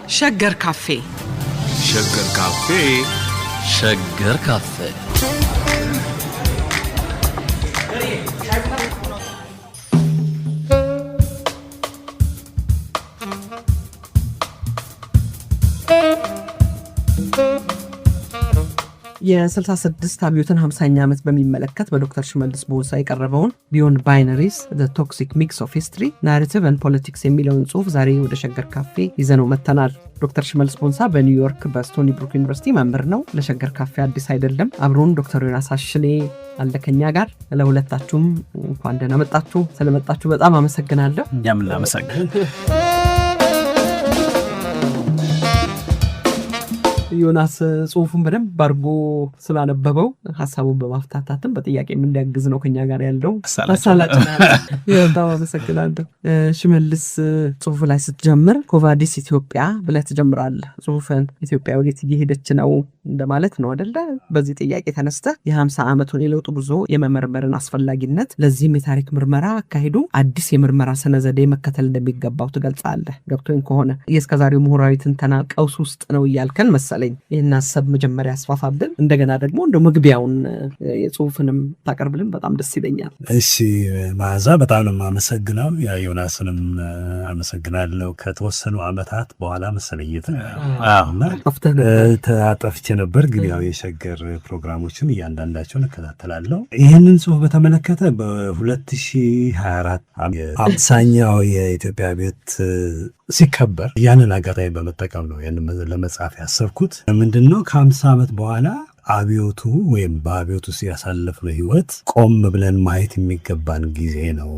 ሸገር ካፌ ሸገር ካፌ ሸገር ካፌ የ66 አብዮትን 50ኛ ዓመት በሚመለከት በዶክተር ሽመልስ ቦንሳ የቀረበውን ቢዮንድ ባይነሪስ ዘ ቶክሲክ ሚክስ ኦፍ ሂስትሪ ናሬቲቭ ኤንድ ፖለቲክስ የሚለውን ጽሑፍ ዛሬ ወደ ሸገር ካፌ ይዘነው መጥተናል። ዶክተር ሽመልስ ቦንሳ በኒውዮርክ በስቶኒ ብሩክ ዩኒቨርሲቲ መምህር ነው። ለሸገር ካፌ አዲስ አይደለም። አብሮን ዶክተር ዮናስ አሽኔ አለ ከኛ ጋር። ለሁለታችሁም እንኳን ደህና መጣችሁ። ስለመጣችሁ በጣም አመሰግናለሁ። እኛም እናመሰግናለን። ዮናስ ጽሑፉን በደንብ አድርጎ ስላነበበው ሐሳቡን በማፍታታትም በጥያቄም እንዲያግዝ ነው ከኛ ጋር ያለው። በጣም አመሰግናለሁ። ሽመልስ ጽሑፍ ላይ ስትጀምር ኮቫዲስ ኢትዮጵያ ብለህ ትጀምራለህ ጽሑፍን። ኢትዮጵያ ወዴት እየሄደች ነው እንደማለት ነው አይደለ? በዚህ ጥያቄ ተነስተህ የ50 ዓመቱን የለውጥ ጉዞ የመመርመርን አስፈላጊነት፣ ለዚህም የታሪክ ምርመራ አካሄዱ አዲስ የምርመራ ስነ ዘዴ መከተል እንደሚገባው ትገልጻለህ። ገብቶኝ ከሆነ የእስከዛሬው ምሁራዊ ትንተና ቀውስ ውስጥ ነው እያልከን መሰለኝ። ይህን ሀሳብ መጀመሪያ ያስፋፋብን፣ እንደገና ደግሞ እንደ መግቢያውን የጽሑፍንም ታቀርብልን በጣም ደስ ይለኛል። እሺ መዓዛ፣ በጣም ነው የማመሰግነው። ዮናስንም አመሰግናለሁ። ከተወሰኑ ዓመታት በኋላ መሰለኝ ተጣጥቼ ነበር፣ ግን ያው የሸገር ፕሮግራሞችን እያንዳንዳቸውን እከታተላለሁ። ይህንን ጽሑፍ በተመለከተ በ2024 50ኛው የኢትዮጵያ ቤት ሲከበር ያንን አጋጣሚ በመጠቀም ነው ለመጻፍ ያሰብኩት። ምንድነው ከ50 ዓመት በኋላ አብዮቱ ወይም በአብዮቱ ያሳለፍነው ህይወት ቆም ብለን ማየት የሚገባን ጊዜ ነው።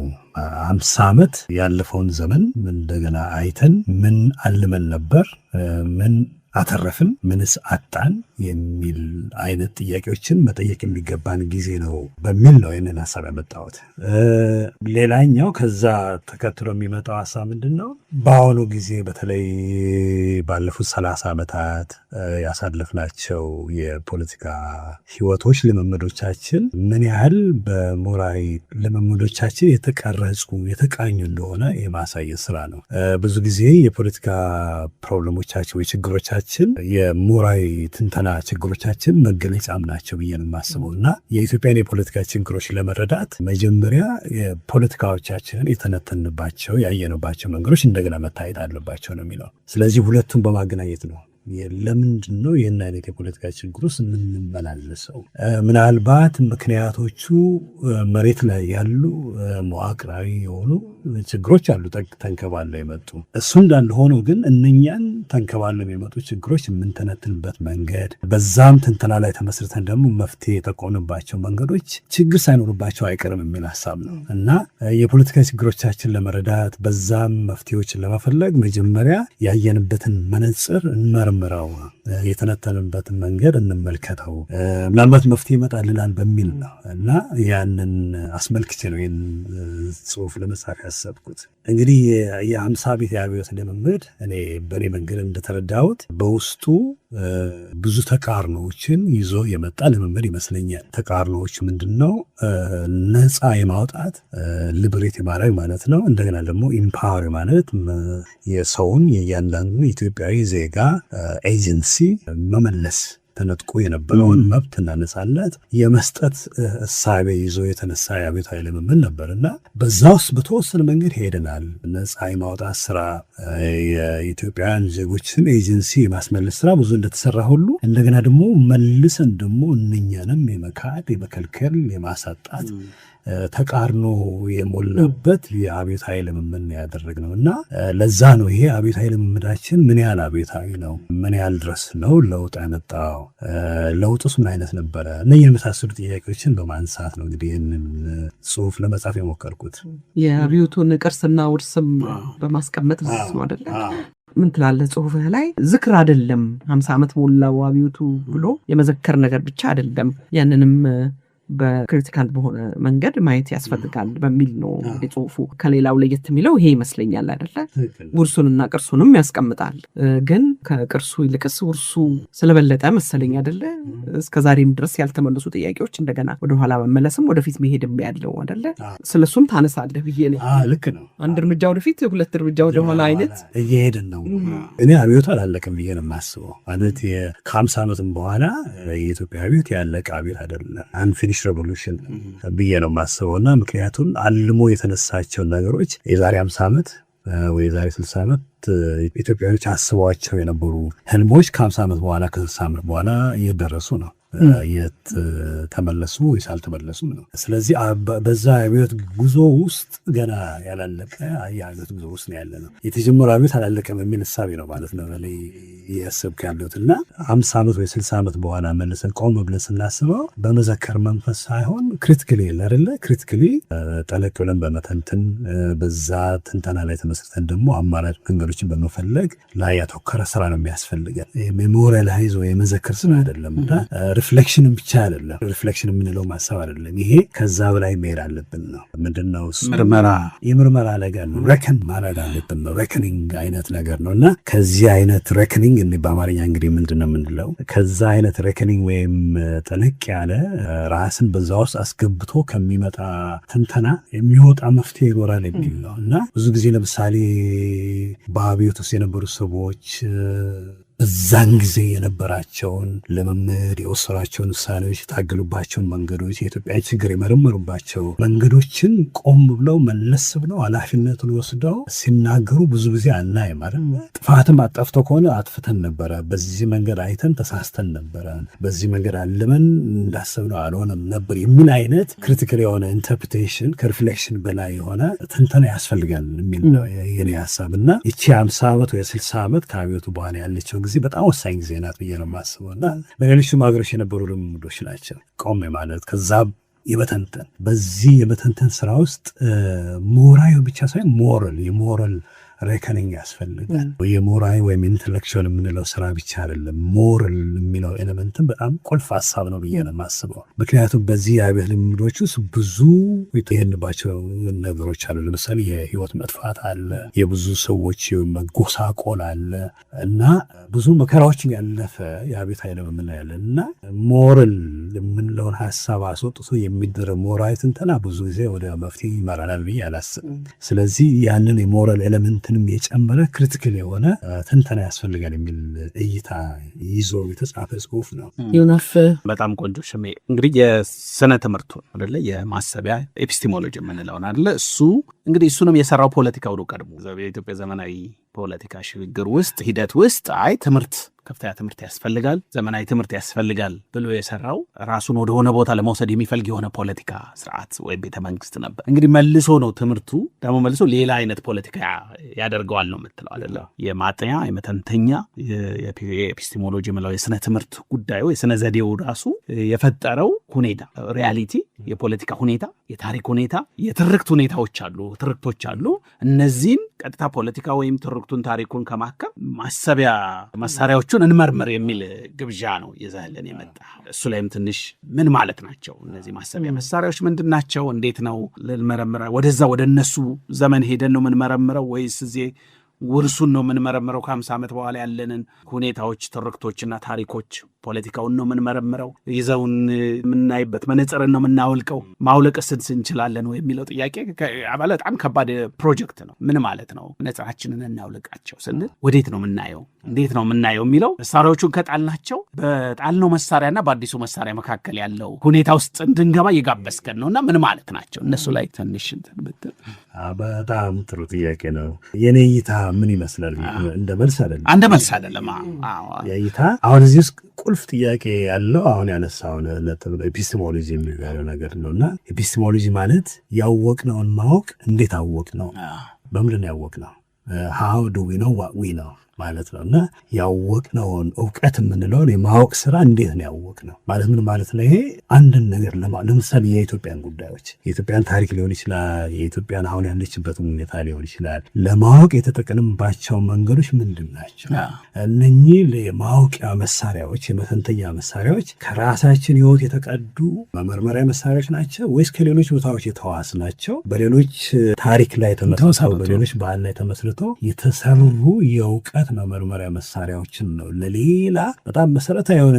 50 ዓመት ያለፈውን ዘመን እንደገና አይተን ምን አልመን ነበር፣ ምን አተረፍን፣ ምንስ አጣን የሚል አይነት ጥያቄዎችን መጠየቅ የሚገባን ጊዜ ነው በሚል ነው ይህንን ሀሳብ ያመጣሁት። ሌላኛው ከዛ ተከትሎ የሚመጣው ሀሳብ ምንድን ነው? በአሁኑ ጊዜ በተለይ ባለፉት 30 ዓመታት ያሳለፍናቸው የፖለቲካ ህይወቶች፣ ልምምዶቻችን ምን ያህል በሞራዊ ልምምዶቻችን የተቀረጹ የተቃኙ እንደሆነ የማሳየት ስራ ነው። ብዙ ጊዜ የፖለቲካ ፕሮብለሞቻችን ወይ ችግሮቻችን የሞራዊ ትንተና ችግሮቻችን መገለጫም ናቸው ብዬ ነው የማስበው እና የኢትዮጵያን የፖለቲካ ችግሮች ለመረዳት መጀመሪያ የፖለቲካዎቻችንን የተነተንባቸው ያየነባቸው መንገዶች እንደገና መታየት አለባቸው ነው የሚለው። ስለዚህ ሁለቱን በማገናኘት ነው ለምንድን ነው ይህን አይነት የፖለቲካ ችግር ውስጥ የምንመላለሰው? ምናልባት ምክንያቶቹ መሬት ላይ ያሉ መዋቅራዊ የሆኑ ችግሮች አሉ ተንከባለው የመጡ። እሱ እንዳለ ሆኖ ግን እነኛን ተንከባለው የመጡ ችግሮች የምንተነትንበት መንገድ፣ በዛም ትንተና ላይ ተመስርተን ደግሞ መፍትሄ የተቆንባቸው መንገዶች ችግር ሳይኖርባቸው አይቀርም የሚል ሀሳብ ነው እና የፖለቲካ ችግሮቻችን ለመረዳት በዛም መፍትሄዎችን ለመፈለግ መጀመሪያ ያየንበትን መነጽር እንመርምረው፣ የተነተንበትን መንገድ እንመልከተው፣ ምናልባት መፍትሄ ይመጣልናል በሚል ነው እና ያንን አስመልክቼ ነው ይህን ጽሑፍ ለመጻፍ ያሰብኩት። እንግዲህ የ50 ቤት የአብዮት ልምምድ እኔ በእኔ መንገድ እንደተረዳሁት በውስጡ ብዙ ተቃርኖዎችን ይዞ የመጣ ልምምድ ይመስለኛል። ተቃርኖዎች ምንድን ነው? ነፃ የማውጣት ሊበሬት የማድረግ ማለት ነው። እንደገና ደግሞ ኢምፓወር ማለት የሰውን የእያንዳንዱ ኢትዮጵያዊ ዜጋ ኤጀንሲ መመለስ፣ ተነጥቆ የነበረውን መብትና ነፃነት የመስጠት እሳቤ ይዞ የተነሳ የአብዮታዊ ልምምድ ነበር እና በዛ ውስጥ በተወሰነ መንገድ ሄደናል። ነፃ የማውጣት ስራ፣ የኢትዮጵያውያን ዜጎችን ኤጀንሲ የማስመለስ ስራ ብዙ እንደተሰራ ሁሉ እንደገና ደግሞ መልሰን ደግሞ እነኛንም የመካድ የመከልከል የማሳጣት ተቃርኖ የሞላበት የአብዮታዊ ልምምድ ያደረግነው እና ለዛ ነው ይሄ አብዮታዊ ልምምዳችን ምን ያህል አብዮታዊ ነው፣ ምን ያህል ድረስ ነው ለውጥ ያመጣው፣ ለውጡስ ምን አይነት ነበረ፣ እነዚህ የመሳሰሉ ጥያቄዎችን በማንሳት ነው እንግዲህ ይህንን ጽሑፍ ለመጻፍ የሞከርኩት። የአብዮቱን ቅርስና ውርስም በማስቀመጥ ነው አይደለ? ምን ትላለህ ጽሑፍህ ላይ? ዝክር አይደለም 50 ዓመት ሞላው አብዮቱ ብሎ የመዘከር ነገር ብቻ አይደለም። ያንንም በክሪቲካል በሆነ መንገድ ማየት ያስፈልጋል በሚል ነው ጽሁፉ። ከሌላው ለየት የሚለው ይሄ ይመስለኛል አይደለ? ውርሱንና ቅርሱንም ያስቀምጣል። ግን ከቅርሱ ይልቅስ ውርሱ ስለበለጠ መሰለኝ አይደለ? እስከዛሬም ድረስ ያልተመለሱ ጥያቄዎች እንደገና ወደኋላ መመለስም ወደፊት መሄድም ያለው አይደለ? ስለሱም ታነሳለህ ብዬ ነው። ልክ ነው። አንድ እርምጃ ወደፊት ሁለት እርምጃ ወደኋላ አይነት እየሄድን ነው። እኔ አብዮቱ አላለቅም ብዬ ነው የማስበው። ማለት ከ50 ዓመትም በኋላ የኢትዮጵያ አብዮት ያለቀ አብዮት አይደለም፣ አንፊኒሽ ሬቮሉሽን ብዬ ነው የማስበው። እና ምክንያቱም አልሞ የተነሳቸውን ነገሮች የዛሬ 50 ዓመት ወይ የዛሬ 60 ዓመት ኢትዮጵያኖች አስበዋቸው የነበሩ ህልሞች ከ50 ዓመት በኋላ ከ60 ዓመት በኋላ እየደረሱ ነው። የት ተመለሱ ወይስ አልተመለሱም ነው። ስለዚህ በዛ አብዮት ጉዞ ውስጥ ገና ያላለቀ የአብዮት ጉዞ ውስጥ ነው ያለ ነው። የተጀመረው አብዮት አላለቀም የሚል እሳቤ ነው ማለት ነው ላይ እያሰብክ ያለሁት። እና 50 ዓመት ወይ 60 ዓመት በኋላ መልሰን ቆም ብለን ስናስበው በመዘከር መንፈስ ሳይሆን ክሪቲካሊ አይደለ? ክሪቲካሊ ጠለቅ ብለን በመተንትን በዛ ትንተና ላይ ተመስርተን ደግሞ አማራጭ መንገዶችን በመፈለግ ላይ ያተኮረ ስራ ነው የሚያስፈልገን። ሜሞሪያላይዝ ወይ የመዘከር ስራ አይደለም። ሪፍሌክሽንም ብቻ አይደለም። ሪፍሌክሽን የምንለው ማሰብ አይደለም። ይሄ ከዛ በላይ መሄድ አለብን ነው። ምንድነው የምርመራ ነገር ነው። ሬከን ማድረግ አለብን ነው። ሬከኒንግ አይነት ነገር ነው። እና ከዚህ አይነት ሬከኒንግ በአማርኛ እንግዲህ ምንድነው የምንለው? ከዛ አይነት ሬከኒንግ ወይም ጠለቅ ያለ ራስን በዛ ውስጥ አስገብቶ ከሚመጣ ትንተና የሚወጣ መፍትሄ ይኖራል የሚል ነው። እና ብዙ ጊዜ ለምሳሌ በአብዮት ውስጥ የነበሩ ሰዎች በዛን ጊዜ የነበራቸውን ልምምድ፣ የወሰኗቸውን ውሳኔዎች፣ የታገሉባቸውን መንገዶች፣ የኢትዮጵያ ችግር የመረመሩባቸው መንገዶችን ቆም ብለው መለስ ብለው ኃላፊነቱን ወስደው ሲናገሩ ብዙ ጊዜ አናይም አይደል? ጥፋትም አጠፍተው ከሆነ አጥፍተን ነበረ፣ በዚህ መንገድ አይተን ተሳስተን ነበረ፣ በዚህ መንገድ አልመን እንዳሰብነው አልሆነም ነበር የሚል አይነት ክሪቲካል የሆነ ኢንተርፕሬቴሽን ከሪፍሌክሽን በላይ የሆነ ትንተና ያስፈልጋል የሚል ነው የኔ ሀሳብ። እና ይቺ 50 ዓመት ወይ 60 ዓመት ከአብዮቱ በኋላ ያለችው ጊዜ በጣም ወሳኝ ጊዜ ናት ብዬ ነው የማስበው። እና በሌሎችም ሀገሮች የነበሩ ልምዶች ናቸው። ቆም ማለት ከዛ የመተንተን በዚህ የመተንተን ስራ ውስጥ ሞራዊ ብቻ ሳይሆን የሞራል ሬከኒንግ ያስፈልጋል። የሞራል ወይም ኢንተሌክቹዋል የምንለው ስራ ብቻ አይደለም። ሞራል የሚለው ኤሌመንትን በጣም ቁልፍ ሀሳብ ነው ብዬ ነው የማስበው። ምክንያቱም በዚህ የአብዮት ልምዶች ውስጥ ብዙ የተሄድንባቸው ነገሮች አሉ። ለምሳሌ የህይወት መጥፋት አለ፣ የብዙ ሰዎች መጎሳቆል አለ እና ብዙ መከራዎችን ያለፈ የአብዮት ኃይል የምንለው እና ሞራል የምንለውን ሀሳብ አስወጥቶ የሚደረግ ሞራል ትንተና ብዙ ጊዜ ወደ መፍትሄ ይመራናል ብዬ አላስብም። ስለዚህ ያንን የሞራል ኤሌመንት የጨመረ ክሪቲካል የሆነ ትንተና ያስፈልጋል የሚል እይታ ይዞ የተጻፈ ጽሁፍ ነው። ዮናፍ በጣም ቆንጆ ሽሜ። እንግዲህ የስነ ትምህርቱን አይደለ የማሰቢያ ኤፒስቲሞሎጂ የምንለውን አይደለ እሱ እንግዲህ እሱንም የሰራው ፖለቲካው ነው። ቀድሞ የኢትዮጵያ ዘመናዊ ፖለቲካ ሽግግር ውስጥ ሂደት ውስጥ ትምህርት ከፍተኛ ትምህርት ያስፈልጋል፣ ዘመናዊ ትምህርት ያስፈልጋል ብሎ የሰራው ራሱን ወደ ሆነ ቦታ ለመውሰድ የሚፈልግ የሆነ ፖለቲካ ስርዓት ወይም ቤተ መንግስት ነበር። እንግዲህ መልሶ ነው ትምህርቱ ደግሞ መልሶ ሌላ አይነት ፖለቲካ ያደርገዋል ነው የምትለው አይደለ? የማጥኛ የመተንተኛ የኤፒስቲሞሎጂ የምለው የስነ ትምህርት ጉዳዩ የስነ ዘዴው ራሱ የፈጠረው ሁኔታ ሪያሊቲ፣ የፖለቲካ ሁኔታ፣ የታሪክ ሁኔታ፣ የትርክት ሁኔታዎች አሉ፣ ትርክቶች አሉ። እነዚህን ቀጥታ ፖለቲካ ወይም ትርክቱን ታሪኩን ከማከም ማሰቢያ መሳሪያዎቹን እንመርምር የሚል ግብዣ ነው ይዘህልን የመጣ። እሱ ላይም ትንሽ ምን ማለት ናቸው እነዚህ ማሰቢያ መሳሪያዎች ምንድን ናቸው? እንዴት ነው ልንመረምራ? ወደዛ ወደ እነሱ ዘመን ሄደን ነው የምንመረምረው ወይስ እዚህ ውርሱን ነው የምንመረምረው? ከ50 ዓመት በኋላ ያለንን ሁኔታዎች፣ ትርክቶችና ታሪኮች ፖለቲካውን ነው የምንመረምረው? ይዘውን የምናይበት መነጽርን ነው የምናወልቀው? ማውለቅስ እንችላለን ወይ የሚለው ጥያቄ በጣም ከባድ ፕሮጀክት ነው። ምን ማለት ነው መነጽራችንን እናውልቃቸው ስንል ወዴት ነው የምናየው? እንዴት ነው የምናየው የሚለው መሳሪያዎቹን ከጣልናቸው በጣልነው መሳሪያና በአዲሱ መሳሪያ መካከል ያለው ሁኔታ ውስጥ እንድንገባ እየጋበዝከን ነው። እና ምን ማለት ናቸው እነሱ ላይ ትንሽ እንትን ብትል። በጣም ጥሩ ጥያቄ ነው። የኔ እይታ ምን ይመስላል? እንደ መልስ አይደለም የእይታ አሁን እዚህ ውስጥ ቁልፍ ጥያቄ ያለው አሁን ያነሳውን ኤፒስቲሞሎጂ የሚባለው ነገር ነው። እና ኤፒስቲሞሎጂ ማለት ያወቅነውን ማወቅ። እንዴት አወቅ ነው? በምንድን ነው ያወቅ ነው? how do we know what we know? ማለት ነው። እና ያወቅነውን እውቀት የምንለውን የማወቅ ስራ እንዴት ነው ያወቅነው ማለት ምን ማለት ነው? ይሄ አንድን ነገር ለምሳሌ የኢትዮጵያን ጉዳዮች የኢትዮጵያን ታሪክ ሊሆን ይችላል፣ የኢትዮጵያን አሁን ያለችበትን ሁኔታ ሊሆን ይችላል። ለማወቅ የተጠቀምባቸው መንገዶች ምንድን ናቸው? እነኚህ የማወቂያ መሳሪያዎች የመተንተኛ መሳሪያዎች ከራሳችን ህይወት የተቀዱ መመርመሪያ መሳሪያዎች ናቸው ወይስ ከሌሎች ቦታዎች የተዋስ ናቸው? በሌሎች ታሪክ ላይ ተመስርተው በሌሎች ባህል ላይ ተመስርተው የተሰሩ የእውቀት መመርመሪያ መሳሪያዎችን ነው ለሌላ በጣም መሰረታዊ የሆነ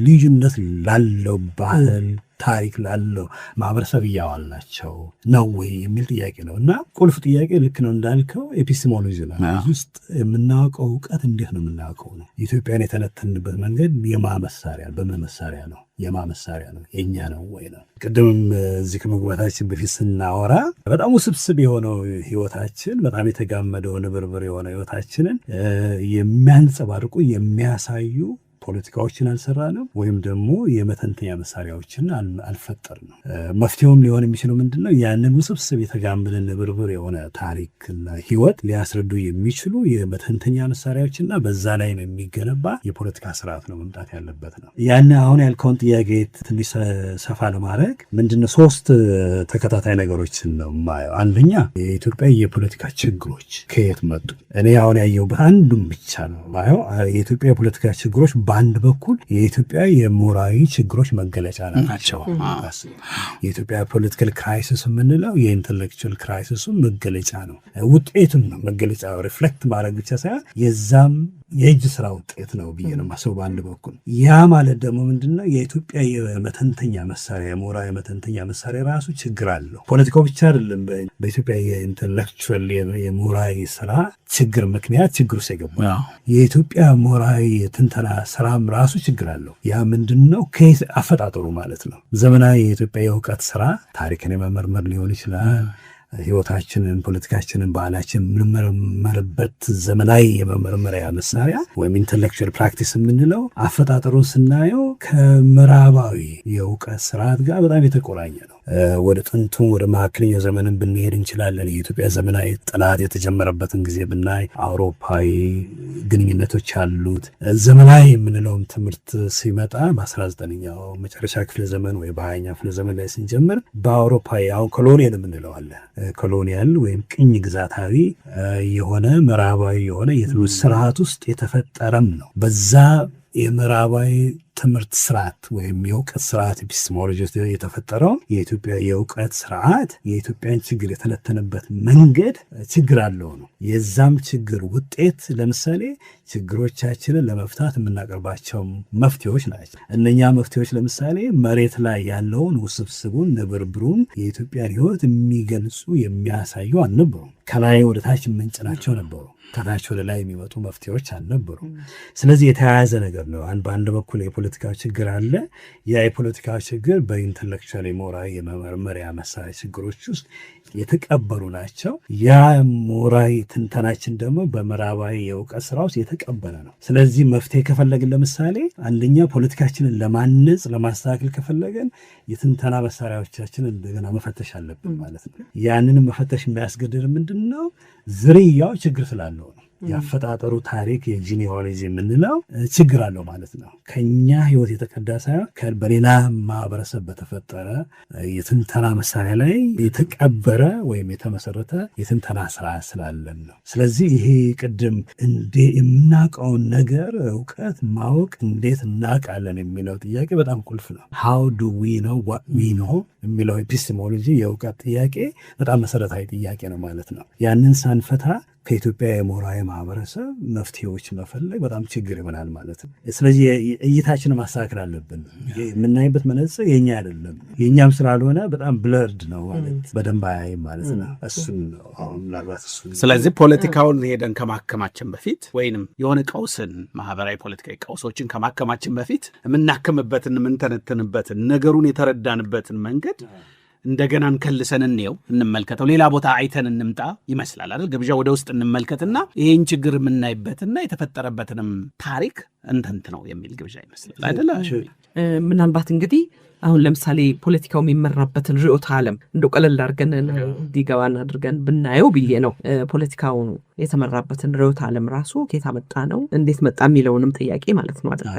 ልዩነት ላለው ባህል ታሪክ ላለው ማህበረሰብ እያዋልናቸው ነው ወይ የሚል ጥያቄ ነው። እና ቁልፍ ጥያቄ ልክ ነው እንዳልከው ኤፒስቴሞሎጂ ነው። እዚህ ውስጥ የምናውቀው እውቀት እንዴት ነው የምናውቀው ነው። ኢትዮጵያን የተነተንበት መንገድ የማመሳሪያ በምን መሳሪያ ነው? የማመሳሪያ ነው የኛ ነው ወይ ነው? ቅድምም እዚህ ከመግባታችን በፊት ስናወራ በጣም ውስብስብ የሆነው ህይወታችን በጣም የተጋመደው ንብርብር የሆነ ህይወታችንን የሚያንጸባርቁ የሚያሳዩ ፖለቲካዎችን አልሰራንም ወይም ደግሞ የመተንተኛ መሳሪያዎችን አልፈጠርንም። መፍትሄውም ሊሆን የሚችለው ምንድነው? ያንን ውስብስብ የተጋመደን ንብርብር የሆነ ታሪክና ህይወት ሊያስረዱ የሚችሉ የመተንተኛ መሳሪያዎችና በዛ ላይ የሚገነባ የፖለቲካ ስርዓት ነው መምጣት ያለበት ነው። ያን አሁን ያልከውን ጥያቄ ትንሽ ሰፋ ለማድረግ ምንድነው 3 ተከታታይ ነገሮችን ነው የማየው። አንደኛ የኢትዮጵያ የፖለቲካ ችግሮች ከየት መጡ? እኔ አሁን ያየሁበት አንዱም ብቻ ነው ማየው። የኢትዮጵያ የፖለቲካ ችግሮች በአንድ በኩል የኢትዮጵያ የሞራዊ ችግሮች መገለጫ ናቸው። የኢትዮጵያ ፖለቲካል ክራይሲስ የምንለው የኢንተሌክቹዋል ክራይሲሱ መገለጫ ነው። ውጤቱን ነው መገለጫ ሪፍሌክት ማድረግ ብቻ ሳይሆን የዛም የእጅ ስራ ውጤት ነው ብዬ ነው ማሰብ በአንድ በኩል። ያ ማለት ደግሞ ምንድነው? የኢትዮጵያ የመተንተኛ መሳሪያ የሞራዊ መተንተኛ መሳሪያ ራሱ ችግር አለው። ፖለቲካው ብቻ አይደለም። በኢትዮጵያ የኢንተሌክቹዋል የሞራዊ ስራ ችግር ምክንያት ችግር ውስጥ የገባ የኢትዮጵያ ሞራዊ ትንተና ስራም ራሱ ችግር አለው። ያ ምንድነው? ከየት አፈጣጠሩ ማለት ነው። ዘመናዊ የኢትዮጵያ የእውቀት ስራ ታሪክን የመመርመር ሊሆን ይችላል። ህይወታችንን፣ ፖለቲካችንን፣ ባህላችን የምንመረመርበት ዘመናዊ የመመርመሪያ መሳሪያ ወይም ኢንተሌክቹዋል ፕራክቲስ የምንለው አፈጣጠሩን ስናየው ከምዕራባዊ የእውቀት ስርዓት ጋር በጣም የተቆራኘ ነው። ወደ ጥንቱም ወደ መካከለኛው ዘመንን ብንሄድ እንችላለን። የኢትዮጵያ ዘመናዊ ጥናት የተጀመረበትን ጊዜ ብናይ አውሮፓዊ ግንኙነቶች ያሉት ዘመናዊ የምንለውም ትምህርት ሲመጣ በ19ኛው መጨረሻ ክፍለ ዘመን ወይ በ20ኛው ክፍለ ዘመን ላይ ስንጀምር በአውሮፓዊ አሁን ኮሎኒያል የምንለው አለ። ኮሎኒያል ወይም ቅኝ ግዛታዊ የሆነ ምዕራባዊ የሆነ የትምህርት ስርዓት ውስጥ የተፈጠረም ነው። በዛ የምዕራባዊ ትምህርት ስርዓት ወይም የእውቀት ስርዓት ኤፒስቴሞሎጂ የተፈጠረው የኢትዮጵያ የእውቀት ስርዓት የኢትዮጵያን ችግር የተነተነበት መንገድ ችግር አለው ነው። የዛም ችግር ውጤት ለምሳሌ ችግሮቻችንን ለመፍታት የምናቀርባቸው መፍትሄዎች ናቸው። እነኛ መፍትሄዎች ለምሳሌ መሬት ላይ ያለውን ውስብስቡን ንብርብሩን የኢትዮጵያን ሕይወት የሚገልጹ የሚያሳዩ አልነበሩም። ከላይ ወደ ታች የምንጭናቸው ነበሩ። ከታች ወደ ላይ የሚመጡ መፍትሄዎች አልነበሩም። ስለዚህ የተያያዘ ነገር ነው። በአንድ በኩል የፖለቲካ ችግር አለ። ያ የፖለቲካ ችግር በኢንተሌክቹዋል ሞራዊ የመመርመሪያ መሳሪያ ችግሮች ውስጥ የተቀበሩ ናቸው። ያ ሞራዊ ትንተናችን ደግሞ በምዕራባዊ የእውቀት ስራ ውስጥ የተቀበለ ነው። ስለዚህ መፍትሄ ከፈለግን ለምሳሌ አንደኛ ፖለቲካችንን ለማነጽ ለማስተካከል ከፈለገን የትንተና መሳሪያዎቻችንን እንደገና መፈተሽ አለብን ማለት ነው። ያንንም መፈተሽ የሚያስገድድ ምንድን ነው? ዝርያው ችግር ስላለው ነው። ያፈጣጠሩ ታሪክ የጂኒኦሎጂ የምንለው ችግር አለው ማለት ነው። ከኛ ህይወት የተቀዳ ሳይሆን በሌላ ማህበረሰብ በተፈጠረ የትንተና መሳሪያ ላይ የተቀበረ ወይም የተመሰረተ የትንተና ስራ ስላለን ነው። ስለዚህ ይሄ ቅድም የምናውቀውን ነገር እውቀት ማወቅ እንዴት እናውቃለን የሚለው ጥያቄ በጣም ቁልፍ ነው። how do we know what we know የሚለው ኤፒስቴሞሎጂ የእውቀት ጥያቄ በጣም መሰረታዊ ጥያቄ ነው ማለት ነው። ያንን ሳንፈታ ከኢትዮጵያ የሞራዊ ማህበረሰብ መፍትሄዎች መፈለግ በጣም ችግር ይሆናል ማለት ነው። ስለዚህ እይታችንን ማስተካከል አለብን። የምናይበት መነጽር የኛ አይደለም፣ የኛም ስላልሆነ በጣም ብለርድ ነው ማለት በደንብ አያይም ማለት ነው። እሱን ምናልባት ስለዚህ ፖለቲካውን ሄደን ከማከማችን በፊት ወይንም የሆነ ቀውስን ማህበራዊ ፖለቲካዊ ቀውሶችን ከማከማችን በፊት የምናክምበትን የምንተነትንበትን ነገሩን የተረዳንበትን መንገድ እንደገና እንከልሰን እንመልከተው፣ ሌላ ቦታ አይተን እንምጣ ይመስላል አይደል? ግብዣ ወደ ውስጥ እንመልከትና ይሄን ችግር የምናይበትና የተፈጠረበትም ታሪክ እንተንት ነው የሚል ግብዣ ይመስላል አይደል? ምናልባት እንግዲህ አሁን ለምሳሌ ፖለቲካው የሚመራበትን ርዕዮተ ዓለም እንደው ቀለል አድርገን እንዲገባን አድርገን ብናየው ብዬ ነው። ፖለቲካው የተመራበትን ርዕዮተ ዓለም ራሱ ከየት መጣ ነው እንዴት መጣ የሚለውንም ጥያቄ ማለት ነው አይደል?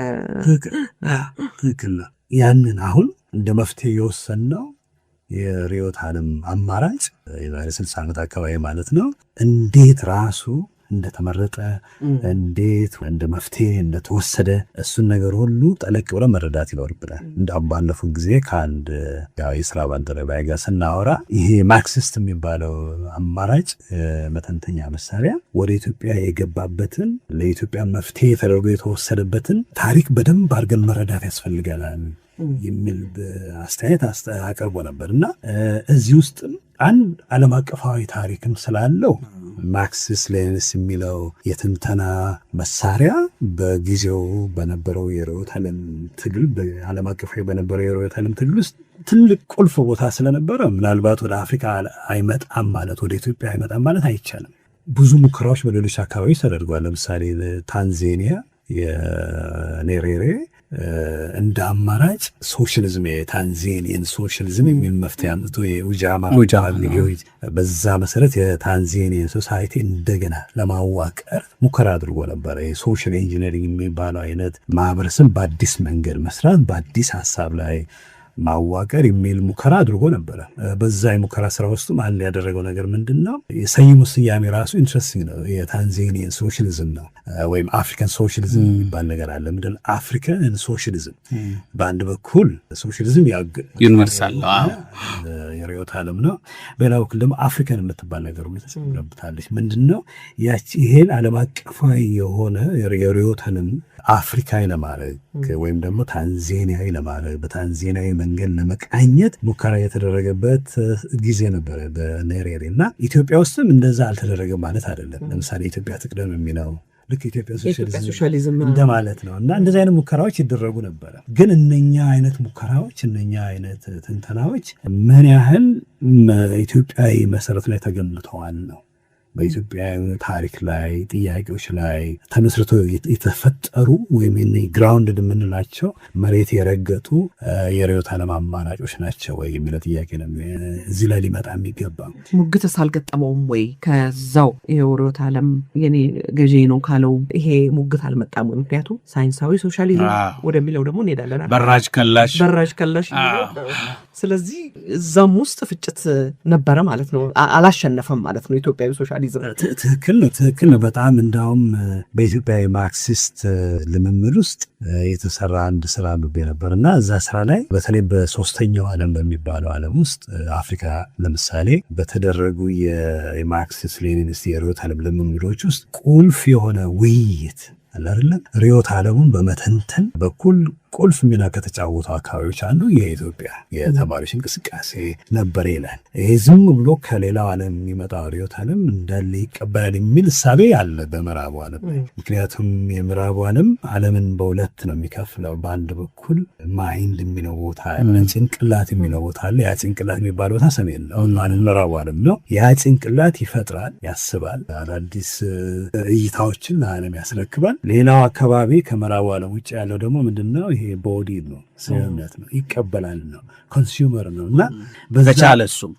ትክክል ነው። ያንን አሁን እንደ መፍትሄ የወሰንነው የርዕዮተ ዓለም አማራጭ የዛሬ 60 ዓመት አካባቢ ማለት ነው እንዴት ራሱ እንደተመረጠ እንዴት እንደ መፍትሄ እንደተወሰደ እሱን ነገር ሁሉ ጠለቅ ብለን መረዳት ይኖርብናል። ባለፉት ጊዜ ከአንድ የስራ ባልደረባዬ ጋር ስናወራ ይሄ ማርክሲስት የሚባለው አማራጭ መተንተኛ መሳሪያ ወደ ኢትዮጵያ የገባበትን ለኢትዮጵያ መፍትሄ ተደርጎ የተወሰደበትን ታሪክ በደንብ አድርገን መረዳት ያስፈልገናል የሚል አስተያየት አቅርቦ ነበር እና እዚህ ውስጥም አንድ ዓለም አቀፋዊ ታሪክም ስላለው ማርክሲስት ሌኒኒስት የሚለው የትንተና መሳሪያ በጊዜው በነበረው የርዕዮተ ዓለም ትግል በዓለም አቀፋዊ በነበረው የርዕዮተ ዓለም ትግል ውስጥ ትልቅ ቁልፍ ቦታ ስለነበረ ምናልባት ወደ አፍሪካ አይመጣም ማለት ወደ ኢትዮጵያ አይመጣም ማለት አይቻልም። ብዙ ሙከራዎች በሌሎች አካባቢዎች ተደርጓል። ለምሳሌ ታንዛኒያ የኔሬሬ እንደ አማራጭ ሶሻሊዝም የታንዛኒያን ሶሻሊዝም የሚል መፍትሄ አምጥቶ የኡጃማ በዛ መሰረት የታንዛኒያን ሶሳይቲ እንደገና ለማዋቀር ሙከራ አድርጎ ነበረ። የሶሻል ኢንጂነሪንግ የሚባለው አይነት ማህበረሰብ በአዲስ መንገድ መስራት፣ በአዲስ ሀሳብ ላይ ማዋቀር የሚል ሙከራ አድርጎ ነበረ። በዛ የሙከራ ስራ ውስጥም አንድ ያደረገው ነገር ምንድን ነው? የሰይሙ ስያሜ ራሱ ኢንትረስቲንግ ነው። የታንዛኒያን ሶሻሊዝም ነው ወይም አፍሪካን ሶሻሊዝም የሚባል ነገር አለ። ምንድን ነው አፍሪካን ሶሻሊዝም? በአንድ በኩል ሶሻሊዝም ዩኒቨርሳል የርዕዮተ ዓለም ነው፣ በሌላ በኩል ደግሞ አፍሪካን የምትባል ነገር ተጨምራበታለች። ምንድን ነው ያቺ ይሄን ዓለም አቀፋዊ የሆነ የርዕዮተ ዓለም አፍሪካዊ ለማድረግ ወይም ደግሞ ታንዛኒያዊ ለማድረግ በታንዛኒያዊ መንገድ ለመቃኘት ሙከራ የተደረገበት ጊዜ ነበረ በኔሬሬ እና ኢትዮጵያ ውስጥም እንደዛ አልተደረገም ማለት አይደለም። ለምሳሌ ኢትዮጵያ ትቅደም የሚለው ልክ ኢትዮጵያ ሶሻሊዝም እንደማለት ነው እና እንደዚህ አይነት ሙከራዎች ይደረጉ ነበረ። ግን እነኛ አይነት ሙከራዎች እነኛ አይነት ትንተናዎች ምን ያህል ኢትዮጵያዊ መሰረት ላይ ተገንብተዋል ነው በኢትዮጵያ ታሪክ ላይ ጥያቄዎች ላይ ተመስርተው የተፈጠሩ ወይም ግራውንድድ የምንላቸው መሬት የረገጡ የርዕዮተ ዓለም አማራጮች ናቸው ወይ የሚለው ጥያቄ ነው እዚህ ላይ ሊመጣ የሚገባ። ሙግትስ አልገጠመውም ወይ? ከዛው የርዕዮተ ዓለም የኔ ገዢ ነው ካለው ይሄ ሙግት አልመጣም ወይ? ምክንያቱም ሳይንሳዊ ሶሻሊዝም ወደሚለው ደግሞ እንሄዳለን። በራጅ ከላሽ ስለዚህ እዛም ውስጥ ፍጭት ነበረ ማለት ነው። አላሸነፈም ማለት ነው ኢትዮጵያዊ ሶሻሊዝም። ትክክል ነው በጣም እንዳውም በኢትዮጵያ ማርክሲስት ልምምድ ውስጥ የተሰራ አንድ ስራ አንብቤ ነበር እና እዛ ስራ ላይ በተለይ በሶስተኛው ዓለም በሚባለው ዓለም ውስጥ አፍሪካ ለምሳሌ በተደረጉ የማርክሲስት ሌኒኒስት የርዕዮተ ዓለም ልምምዶች ውስጥ ቁልፍ የሆነ ውይይት አይደለም ርዕዮተ ዓለሙን በመተንተን በኩል ቁልፍ ሚና ከተጫወቱ አካባቢዎች አንዱ የኢትዮጵያ የተማሪዎች እንቅስቃሴ ነበር ይላል። ይሄ ዝም ብሎ ከሌላው ዓለም የሚመጣው ርዕዮተ ዓለም እንዳለ ይቀበላል የሚል እሳቤ አለ በምዕራቡ ዓለም። ምክንያቱም የምዕራቡ ዓለምን በሁለት ነው የሚከፍለው። በአንድ በኩል ማይንድ የሚለው ቦታ ጭንቅላት የሚለው ቦታ አለ። ያ ጭንቅላት የሚባል ቦታ ሰሜን ነው፣ ምዕራቡ ዓለም ነው። ያ ጭንቅላት ይፈጥራል፣ ያስባል፣ አዳዲስ እይታዎችን ለዓለም ያስረክባል። ሌላው አካባቢ ከምዕራቡ ዓለም ውጭ ያለው ደግሞ ምንድነው? ይሄ ቦዲ ነው፣ ሰውነት ነው፣ ይቀበላል ነው፣ ኮንሱመር ነው እና ከቻለ እሱም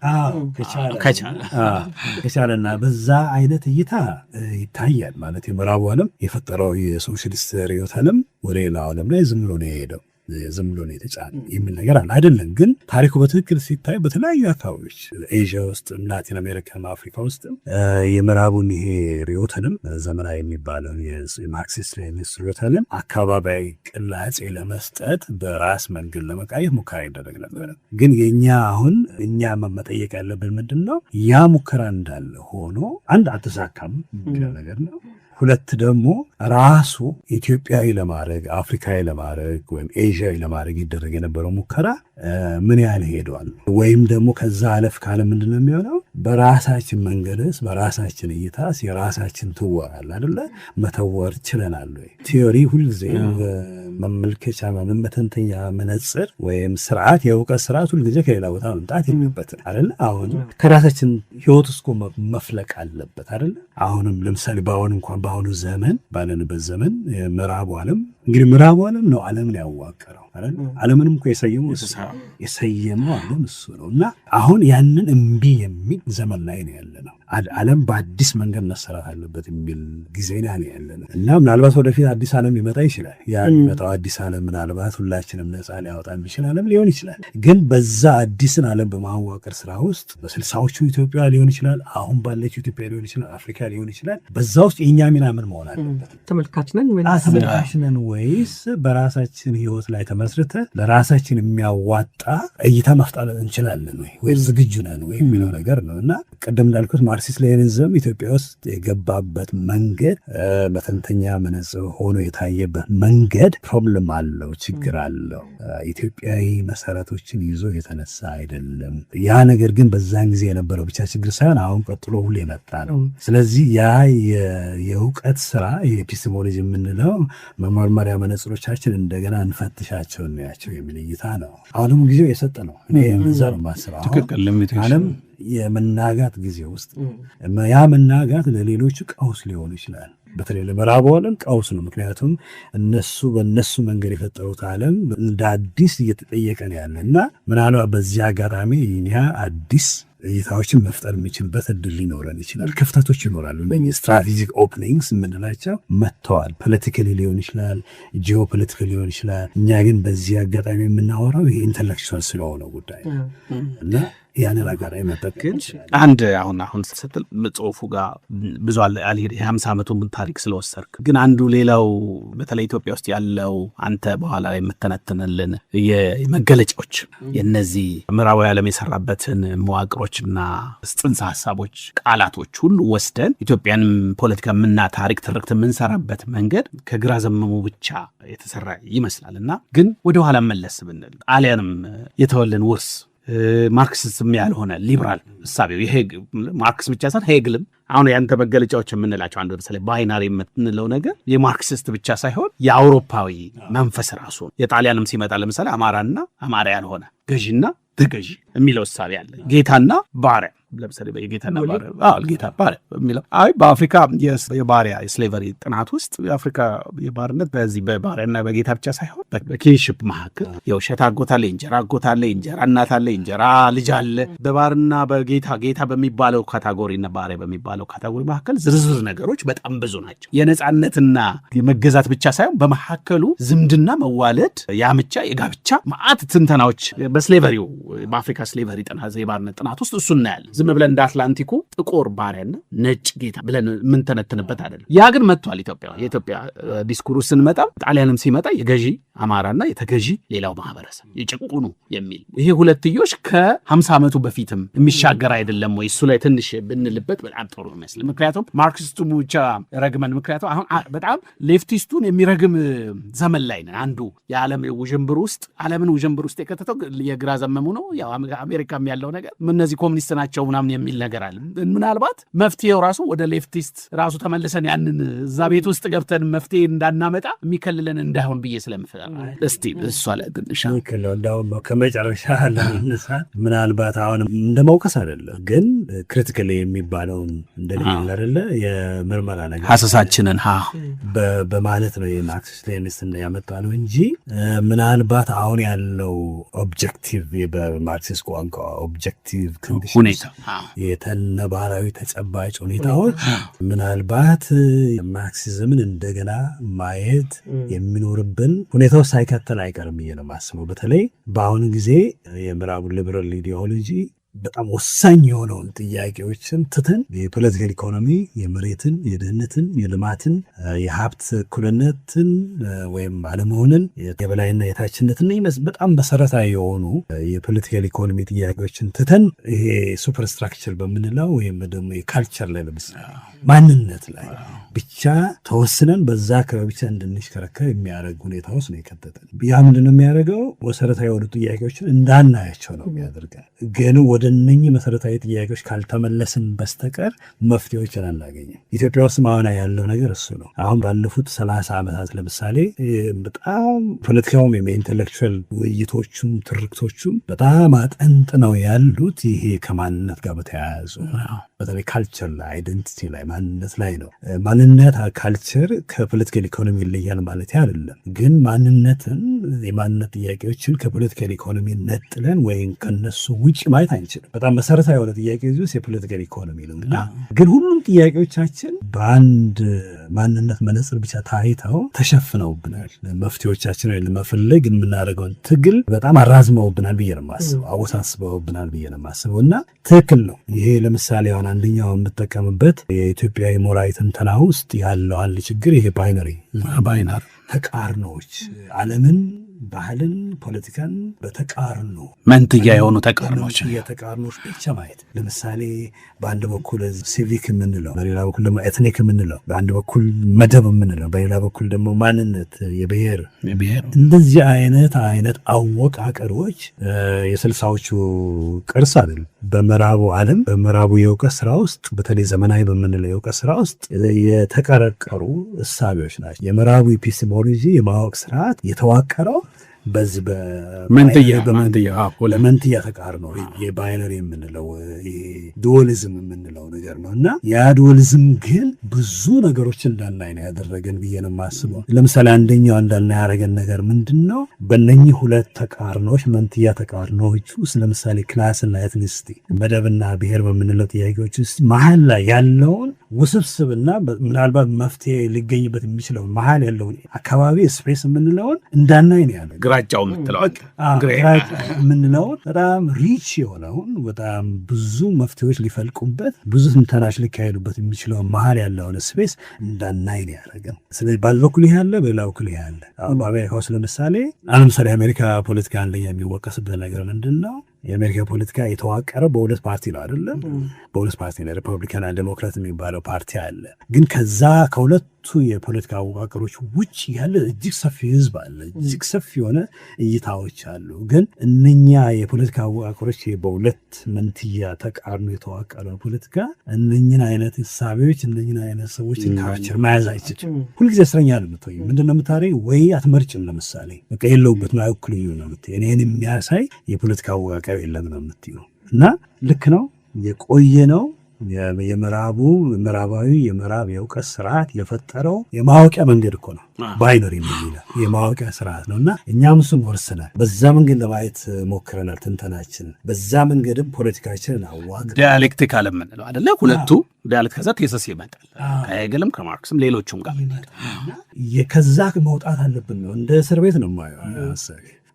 ከቻለና በዛ አይነት እይታ ይታያል ማለት የምዕራቡ ዓለም የፈጠረው የሶሻሊስት ርዕዮተ ዓለም ወደ ሌላው ዓለም ላይ ዝም ብሎ ነው የሄደው፣ ዝም ብሎ ነው የተጫነ የሚል ነገር አለ አይደለም። ግን ታሪኩ በትክክል ሲታይ በተለያዩ አካባቢዎች ኤዥያ ውስጥ፣ ላቲን አሜሪካ፣ አፍሪካ ውስጥ የምዕራቡን ይሄ ርዕዮተ ዓለም ዘመናዊ የሚባለው የማርክሲስት ሌኒኒስት ርዕዮተ ዓለም አካባቢያዊ ቅላጼ ለመስጠት በራስ መንገድ ለመቃየት ሙከራ ይደረግ ነበር። ግን እኛ መጠየቅ ያለብን ምንድን ነው? ያ ሙከራ እንዳለ ሆኖ አንድ አልተሳካም ነገር ነው። ሁለት ደግሞ ራሱ ኢትዮጵያዊ ለማድረግ አፍሪካዊ ለማድረግ ወይም ኤዥያዊ ለማድረግ ይደረግ የነበረው ሙከራ ምን ያህል ሄዷል? ወይም ደግሞ ከዛ አለፍ ካለ ምንድን ነው የሚሆነው? በራሳችን መንገድስ በራሳችን እይታስ የራሳችን ትወራል አይደለ? መተወር ችለናል ወይ? ቲዮሪ ሁልጊዜ መመልከቻ መተንተኛ መነጽር ወይም ስርዓት የእውቀት ስርዓት ሁልጊዜ ከሌላ ቦታ መምጣት የለበትም አይደል? አሁን ከራሳችን ህይወት ውስጥ መፍለቅ አለበት አይደል? አሁንም ለምሳሌ በአሁኑ ዘመን ባለንበት ዘመን ምዕራቡ ዓለም እንግዲህ ምዕራቡ ዓለም ነው ዓለምን ያዋቀረው አይደል? ዓለምንም እኮ የሰየመው ዓለም እሱ ነው። እና አሁን ያንን እምቢ የሚል ዘመን ላይ ነው ያለነው። ዓለም በአዲስ መንገድ መሰራት አለበት የሚል ጊዜ ላይ ነው ያለነው። እና ምናልባት ወደፊት አዲስ ዓለም ሊመጣ ይችላል። ያ የሚመጣው አዲስ ዓለም ምናልባት ሁላችንም ነፃ ሊያወጣ የሚችል ዓለም ሊሆን ይችላል። ግን በዛ አዲስን ዓለም በማዋቀር ስራ ውስጥ በ60ዎቹ ኢትዮጵያ ሊሆን ይችላል፣ አሁን ባለችው ኢትዮጵያ ሊሆን ይችላል፣ አፍሪካ ሊሆን ይችላል። በዛ ውስጥ የእኛ ሚና ምን መሆን አለበት? ተመልካች ነን ወይስ በራሳችን ህይወት ላይ ተመስርተ ለራሳችን የሚያዋጣ እይታ መፍጠር እንችላለን ወይ ዝግጁ ነን ወይ የሚለው ነገር ነው። እና ቀደም እንዳልኩት ማርክሲስት ሌኒኒዝም ኢትዮጵያ ውስጥ የገባበት መንገድ መተንተኛ መነጽር ሆኖ የታየበት መንገድ ፕሮብለም አለው፣ ችግር አለው። ኢትዮጵያዊ መሰረቶችን ይዞ የተነሳ አይደለም። ያ ነገር ግን በዛን ጊዜ የነበረው ብቻ ችግር ሳይሆን አሁን ቀጥሎ ሁሉ የመጣ ነው። ስለዚህ ያ የእውቀት ስራ የኤፒስቴሞሎጂ የምንለው መመርመሪያ መነጽሮቻችን እንደገና እንፈትሻቸው እናያቸው የሚል እይታ ነው። አሁንም ጊዜው የሰጠ ነው። እኔ እዛ ነው የማስበው። ዓለም የመናጋት ጊዜ ውስጥ ያ መናጋት ለሌሎቹ ቀውስ ሊሆኑ ይችላል። በተለይ ለምዕራቡ ዓለም ቀውስ ነው። ምክንያቱም በእነሱ መንገድ የፈጠሩት ዓለም እንደ አዲስ እየተጠየቀ ነው ያለ እና ምናልባት በዚህ አጋጣሚ ይህ አዲስ እይታዎችን መፍጠር የሚችልበት እድል ሊኖረን ይችላል። ክፍተቶች ይኖራሉ። ስትራቴጂክ ኦፕኒንግስ የምንላቸው መጥተዋል። ፖለቲካሊ ሊሆን ይችላል፣ ጂኦፖለቲካሊ ሊሆን ይችላል። እኛ ግን በዚህ አጋጣሚ የምናወራው ይሄ ኢንተሌክቹዋል ስለሆነው ጉዳይ እና ያንን አጋጣሚ መጠቀም አንድ አሁን ስትል ጽሁፉ ጋር ብዙ አልሄድ የ50 ዓመቱን ታሪክ ስለወሰርክ ግን አንዱ ሌላው በተለይ ኢትዮጵያ ውስጥ ያለው አንተ በኋላ ላይ የምተነትንልን የመገለጫዎች የነዚህ ምዕራባዊ ዓለም የሰራበትን መዋቅሮችና ጽንሰ ሀሳቦች ቃላቶች ሁሉ ወስደን ኢትዮጵያንም ፖለቲካ ምና ታሪክ ትርክት የምንሰራበት መንገድ ከግራ ዘመሙ ብቻ የተሰራ ይመስላልና ግን ወደ ኋላ መለስ ብንል ጣሊያንም የተወልን ውርስ ማርክሲዝም ያልሆነ ሊበራል እሳቤው የሄግ ማርክስ ብቻ ሳይሆን ሄግልም አሁን ያንተ መገለጫዎች የምንላቸው አንዱ ለምሳሌ ባይናሪ የምንለው ነገር የማርክሲስት ብቻ ሳይሆን የአውሮፓዊ መንፈስ ራሱ የጣሊያንም ሲመጣ ለምሳሌ አማራና አማራ ያልሆነ ገዢና ተገዢ የሚለው እሳቤ አለ። ጌታና ባሪያ ለምሳሌ የጌታና ባሪያ ጌታ ባሪያ የሚለው በአፍሪካ የባሪያ የስሌቨሪ ጥናት ውስጥ የአፍሪካ የባርነት በዚህ በባሪያና በጌታ ብቻ ሳይሆን በኪንሽፕ መካከል የውሸት አጎት አለ፣ የእንጀራ አጎት አለ፣ የእንጀራ እናት አለ፣ የእንጀራ ልጅ አለ። በባርና በጌታ በሚባለው ካታጎሪና ባሪያ በሚባለው ካታጎሪ መካከል ዝርዝር ነገሮች በጣም ብዙ ናቸው። የነጻነትና የመገዛት ብቻ ሳይሆን በመካከሉ ዝምድና፣ መዋለድ፣ ያምቻ፣ የጋብቻ ማአት ትንተናዎች በስሌቨሪው በአፍሪካ ስሌቨሪ ጥናት የባርነት ጥናት ውስጥ እሱ እናያለን። ዝም ብለን እንደ አትላንቲኩ ጥቁር ባሪያና ነጭ ጌታ ብለን የምንተነትንበት አይደለም። ያ ግን መጥቷል። የኢትዮጵያ ዲስኩር ስንመጣ ጣሊያንም ሲመጣ የገዢ አማራና የተገዢ ሌላው ማህበረሰብ የጭቁኑ የሚል ይሄ ሁለትዮሽ ከ50 ዓመቱ በፊትም የሚሻገር አይደለም ወይ? እሱ ላይ ትንሽ ብንልበት በጣም ጥሩ ይመስል። ምክንያቱም ማርክሲስቱ ብቻ ረግመን ምክንያቱም አሁን በጣም ሌፍቲስቱን የሚረግም ዘመን ላይ ነን። አንዱ የዓለም ውዥንብር ውስጥ ዓለምን ውዥንብር ውስጥ የከተተው የግራ ዘመሙ ነው። ያው አሜሪካም ያለው ነገር እነዚህ ኮሚኒስት ናቸው ምናምን የሚል ነገር አለ። ምናልባት መፍትሄው ራሱ ወደ ሌፍቲስት ራሱ ተመልሰን ያንን እዛ ቤት ውስጥ ገብተን መፍትሄ እንዳናመጣ የሚከልለን እንዳይሆን ብዬ ስለምፈራ እስቲ እሷ ላይ ትንሽ እንደውም ከመጨረሻ ለመነሳት ምናልባት አሁን እንደመውቀስ አይደለም ግን ክሪቲካሊ የሚባለውን እንደሌለ አይደለ የምርመራ ነገር ሐሳሳችንን በማለት ነው የማርክሲስት ሌኒኒስት ያመጣ ነው እንጂ ምናልባት አሁን ያለው ኦብጀክቲቭ በማርክሲስት ቋንቋ ኦብጀክቲቭ ሁኔታ የተነባራዊ ተጨባጭ ሁኔታዎች ምናልባት ማርክሲዝምን እንደገና ማየት የሚኖርብን ሁኔታው ሳይከተል አይቀርም ብዬ ነው የማስበው። በተለይ በአሁኑ ጊዜ የምዕራቡ ሊበራል ኢዲዮሎጂ በጣም ወሳኝ የሆነውን ጥያቄዎችን ትተን የፖለቲካል ኢኮኖሚ የመሬትን፣ የድህነትን፣ የልማትን፣ የሀብት እኩልነትን ወይም አለመሆንን፣ የበላይና የታችነትን በጣም መሰረታዊ የሆኑ የፖለቲካል ኢኮኖሚ ጥያቄዎችን ትተን ይሄ ሱፐርስትራክቸር በምንለው ወይም ደግሞ የካልቸር ላይ ለምሳሌ ማንነት ላይ ብቻ ተወስነን በዛ አካባቢ ብቻ እንድንሽከረከር የሚያደርግ ሁኔታ ውስጥ ነው የከተተን። ያ ምንድነው የሚያደርገው? መሰረታዊ የሆኑ ጥያቄዎችን እንዳናያቸው ነው የሚያደርገን። ግን ወደ እነኚህ መሰረታዊ ጥያቄዎች ካልተመለስን በስተቀር መፍትሄዎችን አናገኝም። ኢትዮጵያ ውስጥ አሁን ያለው ነገር እሱ ነው። አሁን ባለፉት 30 ዓመታት ለምሳሌ በጣም ፖለቲካውም የኢንቴሌክቹዋል ውይይቶቹም ትርክቶቹም በጣም አጠንጥነው ያሉት ይሄ ከማንነት ጋር በተያያዙ በተለይ ካልቸር ላይ አይደንቲቲ ላይ ማንነት ላይ ነው። ማንነት ካልቸር ከፖለቲካል ኢኮኖሚ ይለያል ማለት አይደለም፣ ግን ማንነትን የማንነት ጥያቄዎችን ከፖለቲካል ኢኮኖሚ ነጥለን ወይም ከነሱ ውጭ ማየት አንችልም። በጣም መሰረታዊ የሆነ ጥያቄ ዙስ የፖለቲካል ኢኮኖሚ ነው እና ግን ሁሉም ጥያቄዎቻችን በአንድ ማንነት መነጽር ብቻ ታይተው ተሸፍነውብናል። መፍትሄዎቻችን ወይ ለመፈለግ የምናደርገውን ትግል በጣም አራዝመውብናል ብዬ ነው የማስበው፣ አወሳስበውብናል ብዬ ነው የማስበው እና ትክክል ነው። ይሄ ለምሳሌ አሁን አንደኛው የምጠቀምበት የኢትዮጵያ የሞራል ትንተና ውስጥ ያለው አንድ ችግር ይሄ ባይነሪ ተቃርኖዎች ዓለምን ባህልን ፖለቲካን በተቃርኖ መንትያ የሆኑ ተቃርኖች ብቻ ማየት። ለምሳሌ በአንድ በኩል ሲቪክ የምንለው፣ በሌላ በኩል ደግሞ ኤትኒክ የምንለው፣ በአንድ በኩል መደብ የምንለው፣ በሌላ በኩል ደግሞ ማንነት የብሔር እንደዚህ አይነት አወቃቀሮች የስልሳዎቹ ቅርስ አይደለም። በምዕራቡ ዓለም በምዕራቡ የእውቀት ስራ ውስጥ በተለይ ዘመናዊ በምንለው የእውቀት ስራ ውስጥ የተቀረቀሩ እሳቤዎች ናቸው። የምዕራቡ ኤፒስቴሞሎጂ የማወቅ ስርዓት የተዋቀረው በዚህ በመንትያ ተቃርኖ የባይነሪ የምንለው ዱዋሊዝም የምንለው ነገር ነው እና ያ ዱዋሊዝም ግን ብዙ ነገሮች እንዳናይ ነው ያደረገን ብዬ ነው የማስበው። ለምሳሌ አንደኛው እንዳናይ ያደረገን ነገር ምንድን ነው? በእነኚህ ሁለት ተቃርኖች መንትያ ተቃርኖዎች ውስጥ ለምሳሌ ክላስና ኤትኒሲቲ መደብና ብሔር በምንለው ጥያቄዎች ውስጥ መሀል ላይ ያለውን ውስብስብና ምናልባት መፍትሄ ሊገኝበት የሚችለው መሀል ያለውን አካባቢ ስፔስ የምንለውን እንዳናይ ነው ያለ ግራጫው የምንለውን በጣም ሪች የሆነውን በጣም ብዙ መፍትሄዎች ሊፈልቁበት ብዙ ትንተናዎች ሊካሄዱበት የሚችለውን መሀል ያለውን ስፔስ እንዳናይ ነው ያደረገን። ስለዚህ ባል በኩል ይሄ ያለ፣ በሌላ በኩል ይሄ ያለ። በአሜሪካ ውስጥ ለምሳሌ የአሜሪካ ፖለቲካ አንደኛ የሚወቀስበት ነገር ምንድን ነው? የአሜሪካ ፖለቲካ የተዋቀረው በሁለት ፓርቲ ነው አይደለም? በሁለት ፓርቲ ነው፣ ሪፐብሊካን እና ዴሞክራት የሚባለው ፓርቲ አለ። ግን ከዛ ከሁለቱ የፖለቲካ አወቃቀሮች ውጭ ያለ እጅግ ሰፊ ህዝብ አለ፣ እጅግ ሰፊ የሆነ እይታዎች አሉ። ግን እነኛ የፖለቲካ አወቃቀሮች በሁለት መንትያ ተቃርኖ የተዋቀረው ፖለቲካ እነኝን አይነት እሳቤዎች እነኝን አይነት ሰዎች ካፕቸር መያዝ አይችልም። ሁልጊዜ እስረኛ ነው የምትሆኝ። ምንድን ነው የምታደርጊ? ወይ አትመርጭም። ለምሳሌ በቃ የለውበት ማይወክልዩ ነው የምትይ። እኔን የሚያሳይ የፖለቲካ አወቃቀር የለም ነው የምትይው። እና ልክ ነው፣ የቆየ ነው። ምዕራባዊ የምዕራብ የእውቀት ስርዓት የፈጠረው የማወቂያ መንገድ እኮ ነው። ባይነሪ የሚለው የማወቂያ ስርዓት ነው እና እኛም እሱን ወርሰናል። በዛ መንገድ ለማየት ሞክረናል። ትንተናችን በዛ መንገድም ፖለቲካችንን አዋቅር ዲያሌክቲክ አለምንለው አይደለ? ሁለቱ ዲያሌክት ከዛ ቴሰስ ይመጣል ከሄግልም ከማርክስም ሌሎቹም ጋር ከዛ መውጣት አለብን ነው። እንደ እስር ቤት ነው የማየው።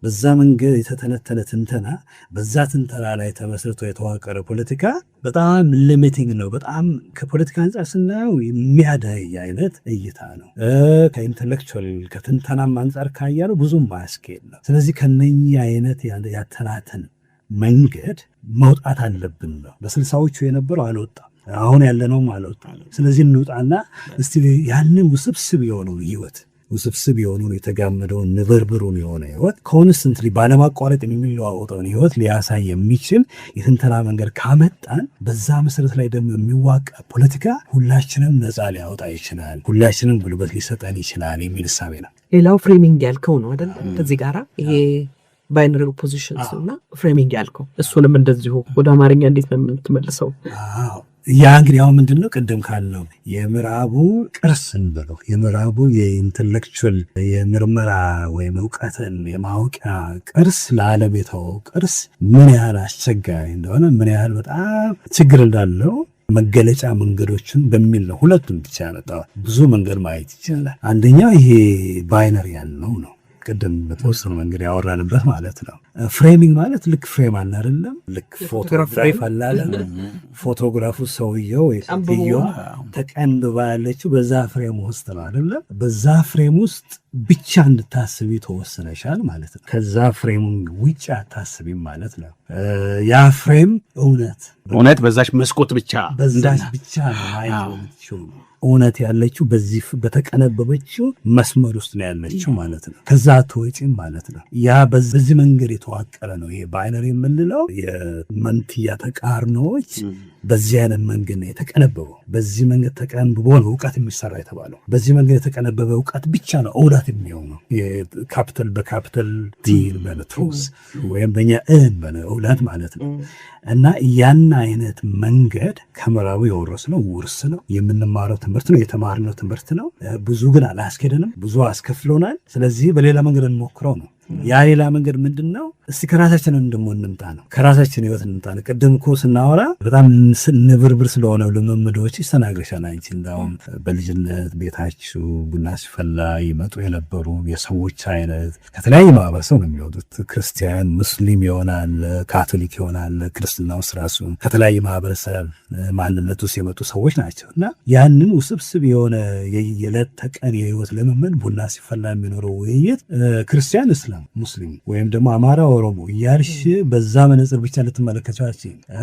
በዛ መንገድ የተተነተነ ትንተና፣ በዛ ትንተና ላይ ተመስርቶ የተዋቀረ ፖለቲካ በጣም ሊሚቲንግ ነው። በጣም ከፖለቲካ አንጻር ስናየው የሚያዳይ አይነት እይታ ነው። ከኢንተሌክቹዋል ከትንተናም አንጻር ካያለው ብዙም ማያስኬድ ነው። ስለዚህ ከነኚህ አይነት ያተናተን መንገድ መውጣት አለብን ነው። በ60ዎቹ የነበረው አልወጣም፣ አሁን ያለነውም አልወጣም። ስለዚህ እንውጣና እስቲ ያንን ውስብስብ የሆነውን ህይወት ውስብስብ የሆነውን የተጋመደውን ንብርብሩን የሆነ ህይወት ኮንስተንትሊ ባለማቋረጥ የሚለዋወጠውን ህይወት ሊያሳይ የሚችል የትንተና መንገድ ካመጣን በዛ መሰረት ላይ ደግሞ የሚዋቀር ፖለቲካ ሁላችንም ነፃ ሊያወጣ ይችላል፣ ሁላችንም ጉልበት ሊሰጠን ይችላል የሚል እሳቤ ነው። ሌላው ፍሬሚንግ ያልከው ነው አይደል? ከዚህ ጋራ ይሄ ባይነሪ ኦፖዚሽንስ እና ፍሬሚንግ ያልከው እሱንም እንደዚሁ ወደ አማርኛ እንዴት ነው የምትመልሰው? ያ እንግዲህ አሁን ምንድን ነው ቅድም ካልነው የምዕራቡ ቅርስ እንበለው የምዕራቡ የኢንተሌክቹዋል የምርመራ ወይም እውቀትን የማወቂያ ቅርስ ለዓለም የተወው ቅርስ ምን ያህል አስቸጋሪ እንደሆነ ምን ያህል በጣም ችግር እንዳለው መገለጫ መንገዶችን በሚል ነው። ሁለቱም ብቻ ያመጣዋል። ብዙ መንገድ ማየት ይችላል። አንደኛው ይሄ ባይነሪ ያልነው ነው። ቅድም በተወሰኑ መንገድ ያወራንበት ማለት ነው። ፍሬሚንግ ማለት ልክ ፍሬም አለ አይደለም? ልክ ፎቶግራፍ አለ። ፎቶግራፉ ሰውየው ወይ ሴትየዋ ተቀንብባ ያለችው በዛ ፍሬም ውስጥ ነው አይደለም? በዛ ፍሬም ውስጥ ብቻ እንድታስቢ ተወሰነሻል ማለት ነው። ከዛ ፍሬሙን ውጭ አታስቢም ማለት ነው። ያ ፍሬም እውነት በዛች መስኮት ብቻ ነው ማየት እውነት ያለችው በዚህ በተቀነበበችው መስመር ውስጥ ነው ያለችው ማለት ነው። ከዛ አትወጪም ማለት ነው። ያ በዚህ መንገድ የተዋቀረ ነው። ይሄ ባይነሪ የምንለው የመንትያ ተቃርኖዎች በዚህ አይነት መንገድ ነው የተቀነበበው። በዚህ መንገድ ተቀንብቦ ነው እውቀት የሚሰራ የተባለው። በዚህ መንገድ የተቀነበበ እውቀት ብቻ ነው እውነት የሚሆነው። ካፒታል በካፒታል ዲል በትሩዝ ወይም በእኛ እውነት ማለት ነው። እና ያን አይነት መንገድ ከምዕራቡ የወረስነው ውርስ ነው። የምንማረው ትምህርት ነው። የተማርነው ትምህርት ነው። ብዙ ግን አላስኬደንም። ብዙ አስከፍሎናል። ስለዚህ በሌላ መንገድ እንሞክረው ነው። ያ ሌላ መንገድ ምንድን ነው? እስቲ ከራሳችን እንደሞ እንምጣ ነው። ከራሳችን ህይወት እንምጣ ነው። ቅድም እኮ ስናወራ በጣም ንብርብር ስለሆነ ልምምዶች ይስተናግረሻል። አንቺ እንዳውም በልጅነት ቤታችሁ ቡና ሲፈላ ይመጡ የነበሩ የሰዎች አይነት ከተለያየ ማህበረሰብ ነው የሚወጡት። ክርስቲያን፣ ሙስሊም ይሆናል፣ ካቶሊክ ይሆናል። ክርስትና ውስጥ ራሱ ከተለያየ ማህበረሰብ ማንነት ውስጥ የመጡ ሰዎች ናቸው እና ያንን ውስብስብ የሆነ የዕለት ተቀን የህይወት ልምምድ ቡና ሲፈላ የሚኖረው ውይይት ክርስቲያን፣ እስላም፣ ሙስሊም ወይም ደግሞ አማራ፣ ኦሮሞ እያልሽ በዛ መነጽር ብቻ ልትመለከቻች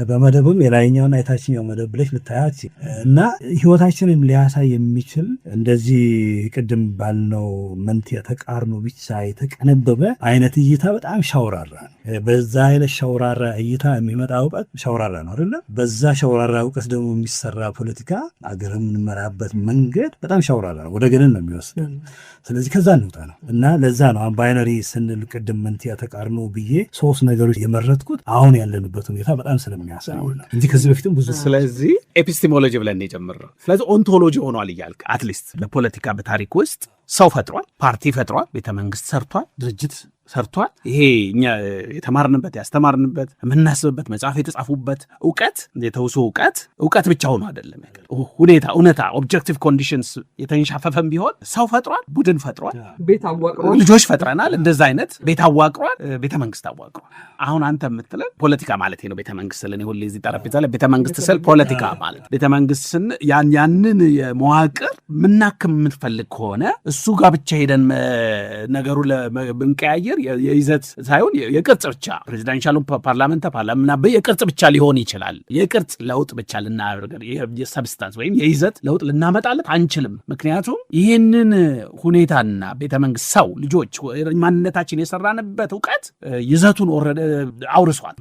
በመደብም የላይኛውና የታችኛው መደብ ብለሽ ልታያች እና ህይወታችንን ሊያሳይ የሚችል እንደዚህ ቅድም ባልነው መንትያ ተቃርኖ ብቻ የተቀነበበ አይነት እይታ በጣም ሻውራራ ነው። በዛ አይነት ሻውራራ እይታ የሚመጣ እውቀት ሻውራራ ነው አይደለ? በዛ ሻውራራ እውቀት ደግሞ የሚሰራ ፖለቲካ አገር የምንመራበት መንገድ በጣም ሻውራራ ነው፣ ወደ ገደል ነው የሚወስደን። ስለዚህ ከዛ እንውጣ ነው እና ለዛ ነው ባይነሪ ስንል ቅድም መንትያ ተቃርኖ ብዬ 3 ነገሮች የመረጥኩት አሁን ያለንበት ሁኔታ በጣም ስለሚያሳይ እንጂ ከዚህ በፊትም ብዙ። ስለዚህ ኤፒስቲሞሎጂ ብለን የጀመርነው ስለዚህ ኦንቶሎጂ ሆኗል እያልክ አትሊስት በፖለቲካ በታሪክ ውስጥ ሰው ፈጥሯል፣ ፓርቲ ፈጥሯል፣ ቤተመንግስት ሰርቷል፣ ድርጅት ሰርቷል። ይሄ እኛ የተማርንበት ያስተማርንበት የምናስብበት መጽሐፍ የተጻፉበት እውቀት የተውሶ እውቀት ብቻ ሆኖ አይደለም። ሁኔታ እውነታ ኦብጀክቲቭ ኮንዲሽንስ የተንሻፈፈም ቢሆን ሰው ፈጥሯል፣ ቡድን ፈጥሯል፣ ቤት አዋቅሯል፣ ልጆች ፈጥረናል። እንደዛ አይነት ቤት አዋቅሯል፣ ቤተመንግስት አዋቅሯል። አሁን አንተ የምትለን ፖለቲካ ማለት ነው። ቤተመንግስት ስል ሁሌ እዚህ ጠረጴዛ ላይ ቤተመንግስት ስል ፖለቲካ ማለት ቤተመንግስት ስን ያንን የመዋቅር ምናክም የምትፈልግ ከሆነ እሱ ጋር ብቻ ሄደን ነገሩ ለብንቀያየር የይዘት ሳይሆን የቅርጽ ብቻ ፕሬዚዳንሻሉ ፓርላመንት የቅርጽ ብቻ ሊሆን ይችላል። የቅርጽ ለውጥ ብቻ ልናደርግ የሰብስታንስ ወይም የይዘት ለውጥ ልናመጣለት አንችልም። ምክንያቱም ይህንን ሁኔታና ቤተመንግስት ሰው ልጆች ማንነታችን የሰራንበት እውቀት ይዘቱን አውርሷል።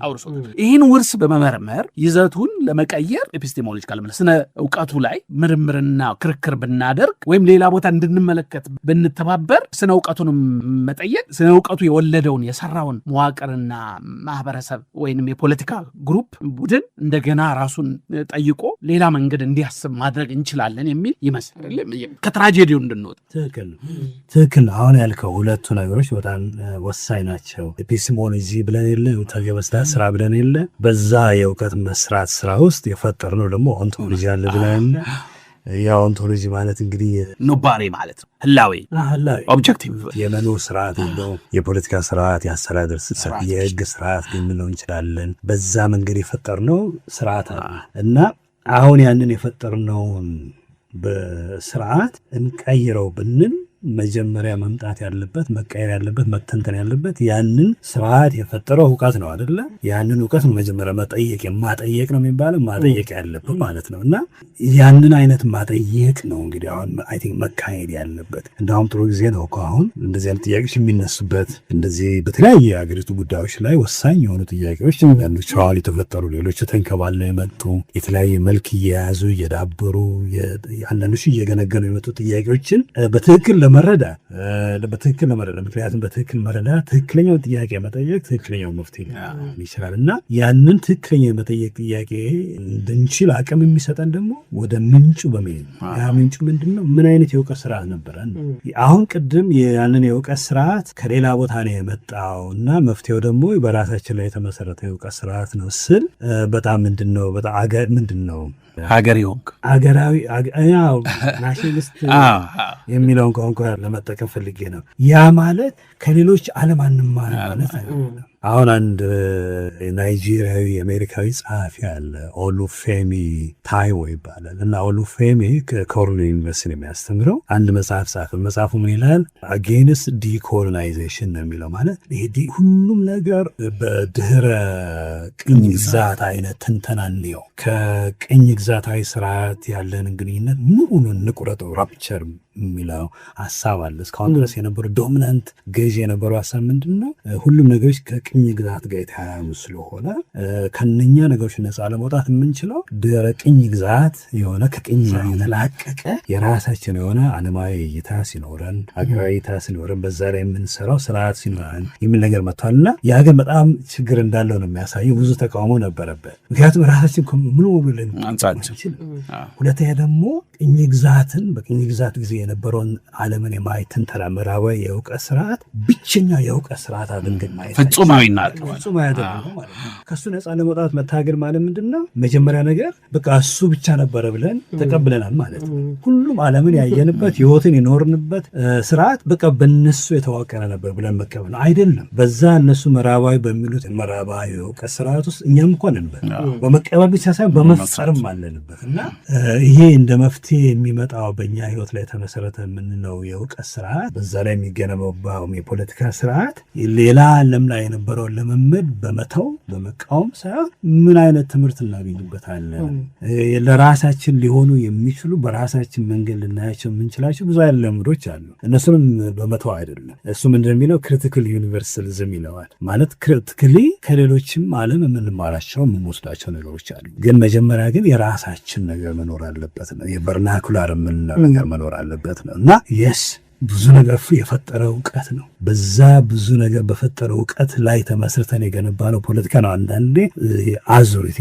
ይህን ውርስ በመመርመር ይዘቱን ለመቀየር ኤፒስቴሞሎጂካል ስነ እውቀቱ ላይ ምርምርና ክርክር ብናደርግ ወይም ሌላ ቦታ እንድንመለከት ብንተባበር ስነ እውቀቱን መጠየቅ ስነ እውቀቱ የወለደውን የሰራውን መዋቅርና ማህበረሰብ ወይንም የፖለቲካ ግሩፕ ቡድን እንደገና ራሱን ጠይቆ ሌላ መንገድ እንዲያስብ ማድረግ እንችላለን የሚል ይመስላል። ከትራጀዲው እንድንወጣ ትክክል። አሁን ያልከው ሁለቱ ነገሮች በጣም ወሳኝ ናቸው። ኤፒስቴሞሎጂ ብለን የለ ተገበስታ ስራ ብለን የለ በዛ የእውቀት መስራት ስራ ውስጥ የፈጠርነው ደግሞ ኦንቶሎጂ አለ ብለን ያ ኦንቶሎጂ ማለት እንግዲህ ኑባሬ ማለት ነው። ህላዌ ኦብጀክቲቭ የመኖር ስርዓት ነው። የፖለቲካ ስርዓት፣ የአስተዳደር ስርዓት፣ የህግ ስርዓት ልንለው እንችላለን። በዛ መንገድ የፈጠርነው ስርዓት አለ እና አሁን ያንን የፈጠርነውን በስርዓት እንቀይረው ብንል መጀመሪያ መምጣት ያለበት መቀየር ያለበት መተንተን ያለበት ያንን ስርዓት የፈጠረው እውቀት ነው አይደለ? ያንን እውቀት መጀመሪያ ማጠየቅ ነው የሚባለው ማጠየቅ ያለበት ማለት ነው። እና ያንን አይነት ማጠየቅ ነው እንግዲህ አሁን አይ ቲንክ መካሄድ ያለበት። እንደውም ጥሩ ጊዜ ነው እኮ አሁን እንደዚህ አይነት ጥያቄዎች የሚነሱበት እንደዚህ በተለያየ የሀገሪቱ ጉዳዮች ላይ ወሳኝ የሆኑ ጥያቄዎች ቻዋል የተፈጠሩ ሌሎች ተንከባለ የመጡ የተለያየ መልክ እየያዙ እየዳበሩ አንዳንዶቹ እየገነገኑ የመጡ ጥያቄዎችን በትክክል ለመረዳት ምክንያቱም በትክክል መረዳት ትክክለኛው ጥያቄ መጠየቅ ትክክለኛው መፍትሄ ይችላል እና ያንን ትክክለኛ የመጠየቅ ጥያቄ እንድንችል አቅም የሚሰጠን ደግሞ ወደ ምንጩ በመሄድ ያ ምንጩ ምንድን ነው? ምን አይነት የእውቀት ስርዓት ነበረን? አሁን ቅድም ያንን የእውቀት ስርዓት ከሌላ ቦታ ነው የመጣው እና መፍትሄው ደግሞ በራሳችን ላይ የተመሰረተ የእውቀት ስርዓት ነው ስል በጣም ምንድን ነው ሀገር ይሆንክ ሀገራዊ ናሽናሊስት የሚለውን ቋንቋ ለመጠቀም ፈልጌ ነው። ያ ማለት ከሌሎች ዓለም አንማር ማለት አይደለም። አሁን አንድ ናይጄሪያዊ አሜሪካዊ ጸሐፊ አለ ኦሉፌሚ ታይዎ ይባላል እና ኦሉፌሚ ከኮርኔል ዩኒቨርሲቲ የሚያስተምረው አንድ መጽሐፍ ጻፈ። መጽሐፉ ምን ይላል? አጌንስት ዲኮሎናይዜሽን ነው የሚለው። ማለት ይሄ ሁሉም ነገር በድህረ ቅኝ ግዛት አይነት ትንተና እንየው። ከቅኝ ግዛታዊ ስርዓት ያለን ግንኙነት ሙሉን ንቁረጠው፣ ራፕቸር የሚለው ሀሳብ አለ። እስካሁን ድረስ የነበረው ዶሚናንት ገዥ የነበረው ሀሳብ ምንድን ነው? ሁሉም ነገሮች ከቅኝ ግዛት ጋር የተያያዙ ስለሆነ ከነኛ ነገሮች ነፃ ለመውጣት የምንችለው ድህረ ቅኝ ግዛት የሆነ ከቅኝ የተላቀቀ የራሳችን የሆነ ዓለማዊ እይታ ሲኖረን፣ ሀገራዊ እይታ ሲኖረን፣ በዛ ላይ የምንሰራው ስርዓት ሲኖረን የሚል ነገር መጥቷል እና ያ ግን በጣም ችግር እንዳለው ነው የሚያሳየው። ብዙ ተቃውሞ ነበረበት። ምክንያቱም ራሳችን ሙሉ ሙሉ ልንችል፣ ሁለተኛ ደግሞ ቅኝ ግዛትን በቅኝ ግዛት ጊዜ የነበረውን ዓለምን የማየት ትንተና ምዕራባዊ የእውቀት ስርዓት ብቸኛ የእውቀት ስርዓት አድርገን ማየት ፍጹማዊ ያደረገው ማለት ነው። ከእሱ ነፃ ለመውጣት መታገል ማለት ምንድን ነው? መጀመሪያ ነገር በቃ እሱ ብቻ ነበረ ብለን ተቀብለናል ማለት ነው። ሁሉም ዓለምን ያየንበት ህይወትን የኖርንበት ስርዓት በቃ በነሱ የተዋቀረ ነበር ብለን መቀበል አይደለም። በዛ እነሱ ምዕራባዊ በሚሉት ምዕራባዊ የእውቀት ስርዓት ውስጥ እኛም እንኳን ነበር። በመቀበል ብቻ ሳይሆን በመፍጠርም አለንበት እና ይሄ እንደ መፍትሄ የሚመጣው በእኛ ህይወት ላይ ተመሰረተ የምንለው የእውቀት ስርዓት፣ በዛ ላይ የሚገነባው የፖለቲካ ስርዓት ሌላ ዓለም ላይ የነበረውን ልምምድ በመተው በመቃወም ሳይሆን ምን አይነት ትምህርት እናገኝበታለን፣ ለራሳችን ሊሆኑ የሚችሉ በራሳችን መንገድ ልናያቸው የምንችላቸው ብዙ አይነት ልምዶች አሉ። እነሱንም በመተው አይደለም። እሱ ምንድን የሚለው ክሪቲካል ዩኒቨርሳሊዝም ይለዋል። ማለት ክሪቲካሊ ከሌሎችም ዓለም የምንማራቸው የምንወስዳቸው ነገሮች አሉ። ግን መጀመሪያ ግን የራሳችን ነገር መኖር አለበት ነው። የቨርናኩላር የምንለው ነገር መኖር አለበት ነው እና የስ ብዙ ነገር የፈጠረ እውቀት ነው። በዛ ብዙ ነገር በፈጠረ እውቀት ላይ ተመስርተን የገነባነው ፖለቲካ ነው። አንዳንዴ የአዙሪት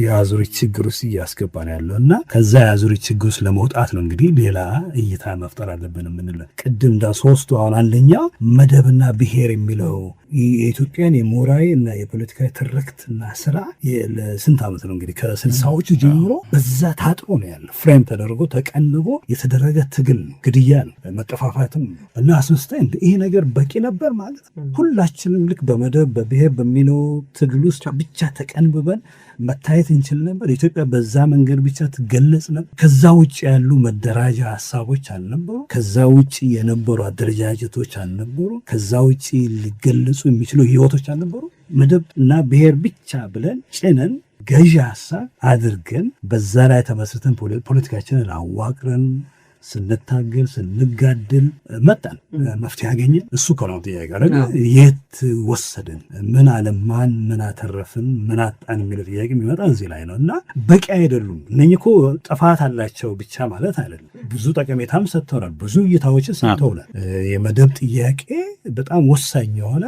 ችግር ውስጥ እያስገባ ነው ያለው እና ከዛ የአዙሪት ችግር ውስጥ ለመውጣት ነው እንግዲህ ሌላ እይታ መፍጠር አለብን የምንለው። ቅድም እንዳ ሶስቱ አሁን አንደኛው መደብና ብሔር የሚለው የኢትዮጵያን የሞራዊ እና የፖለቲካዊ ትርክትና ስራ ለስንት ዓመት ነው እንግዲህ ከ60ዎቹ ጀምሮ በዛ ታጥሮ ነው ያለው። ፍሬም ተደርጎ ተቀንቦ የተደረገ ትግል ነው፣ ግድያ ነው፣ መጠፋፋትም ነው እና አስመስታይ ይሄ ነገር በቂ ነበር ማለት ሁላችንም ልክ በመደብ በብሔር በሚለው ትግል ውስጥ ብቻ ተቀንብበን መታየት እንችል ነበር። ኢትዮጵያ በዛ መንገድ ብቻ ትገለጽ ነበር። ከዛ ውጭ ያሉ መደራጃ ሀሳቦች አልነበሩ። ከዛ ውጭ የነበሩ አደረጃጀቶች አልነበሩ። ከዛ ውጭ ሊገለጹ የሚችሉ ህይወቶች አልነበሩ። መደብ እና ብሔር ብቻ ብለን ጭነን ገዢ ሀሳብ አድርገን በዛ ላይ ተመስርተን ፖለቲካችንን አዋቅረን ስንታገል ስንጋድል መጣን። መፍትሄ ያገኘን እሱ ከሆነ ጥያቄ ጋር የት ወሰድን፣ ምን አለማን፣ ምን አተረፍን፣ ምን አጣን የሚለው ጥያቄ የሚመጣ እዚህ ላይ ነው እና በቂ አይደሉም። እነኚህ እኮ ጥፋት አላቸው ብቻ ማለት አይደለም። ብዙ ጠቀሜታም ሰጥተውናል፣ ብዙ እይታዎችን ሰጥተውናል። የመደብ ጥያቄ በጣም ወሳኝ የሆነ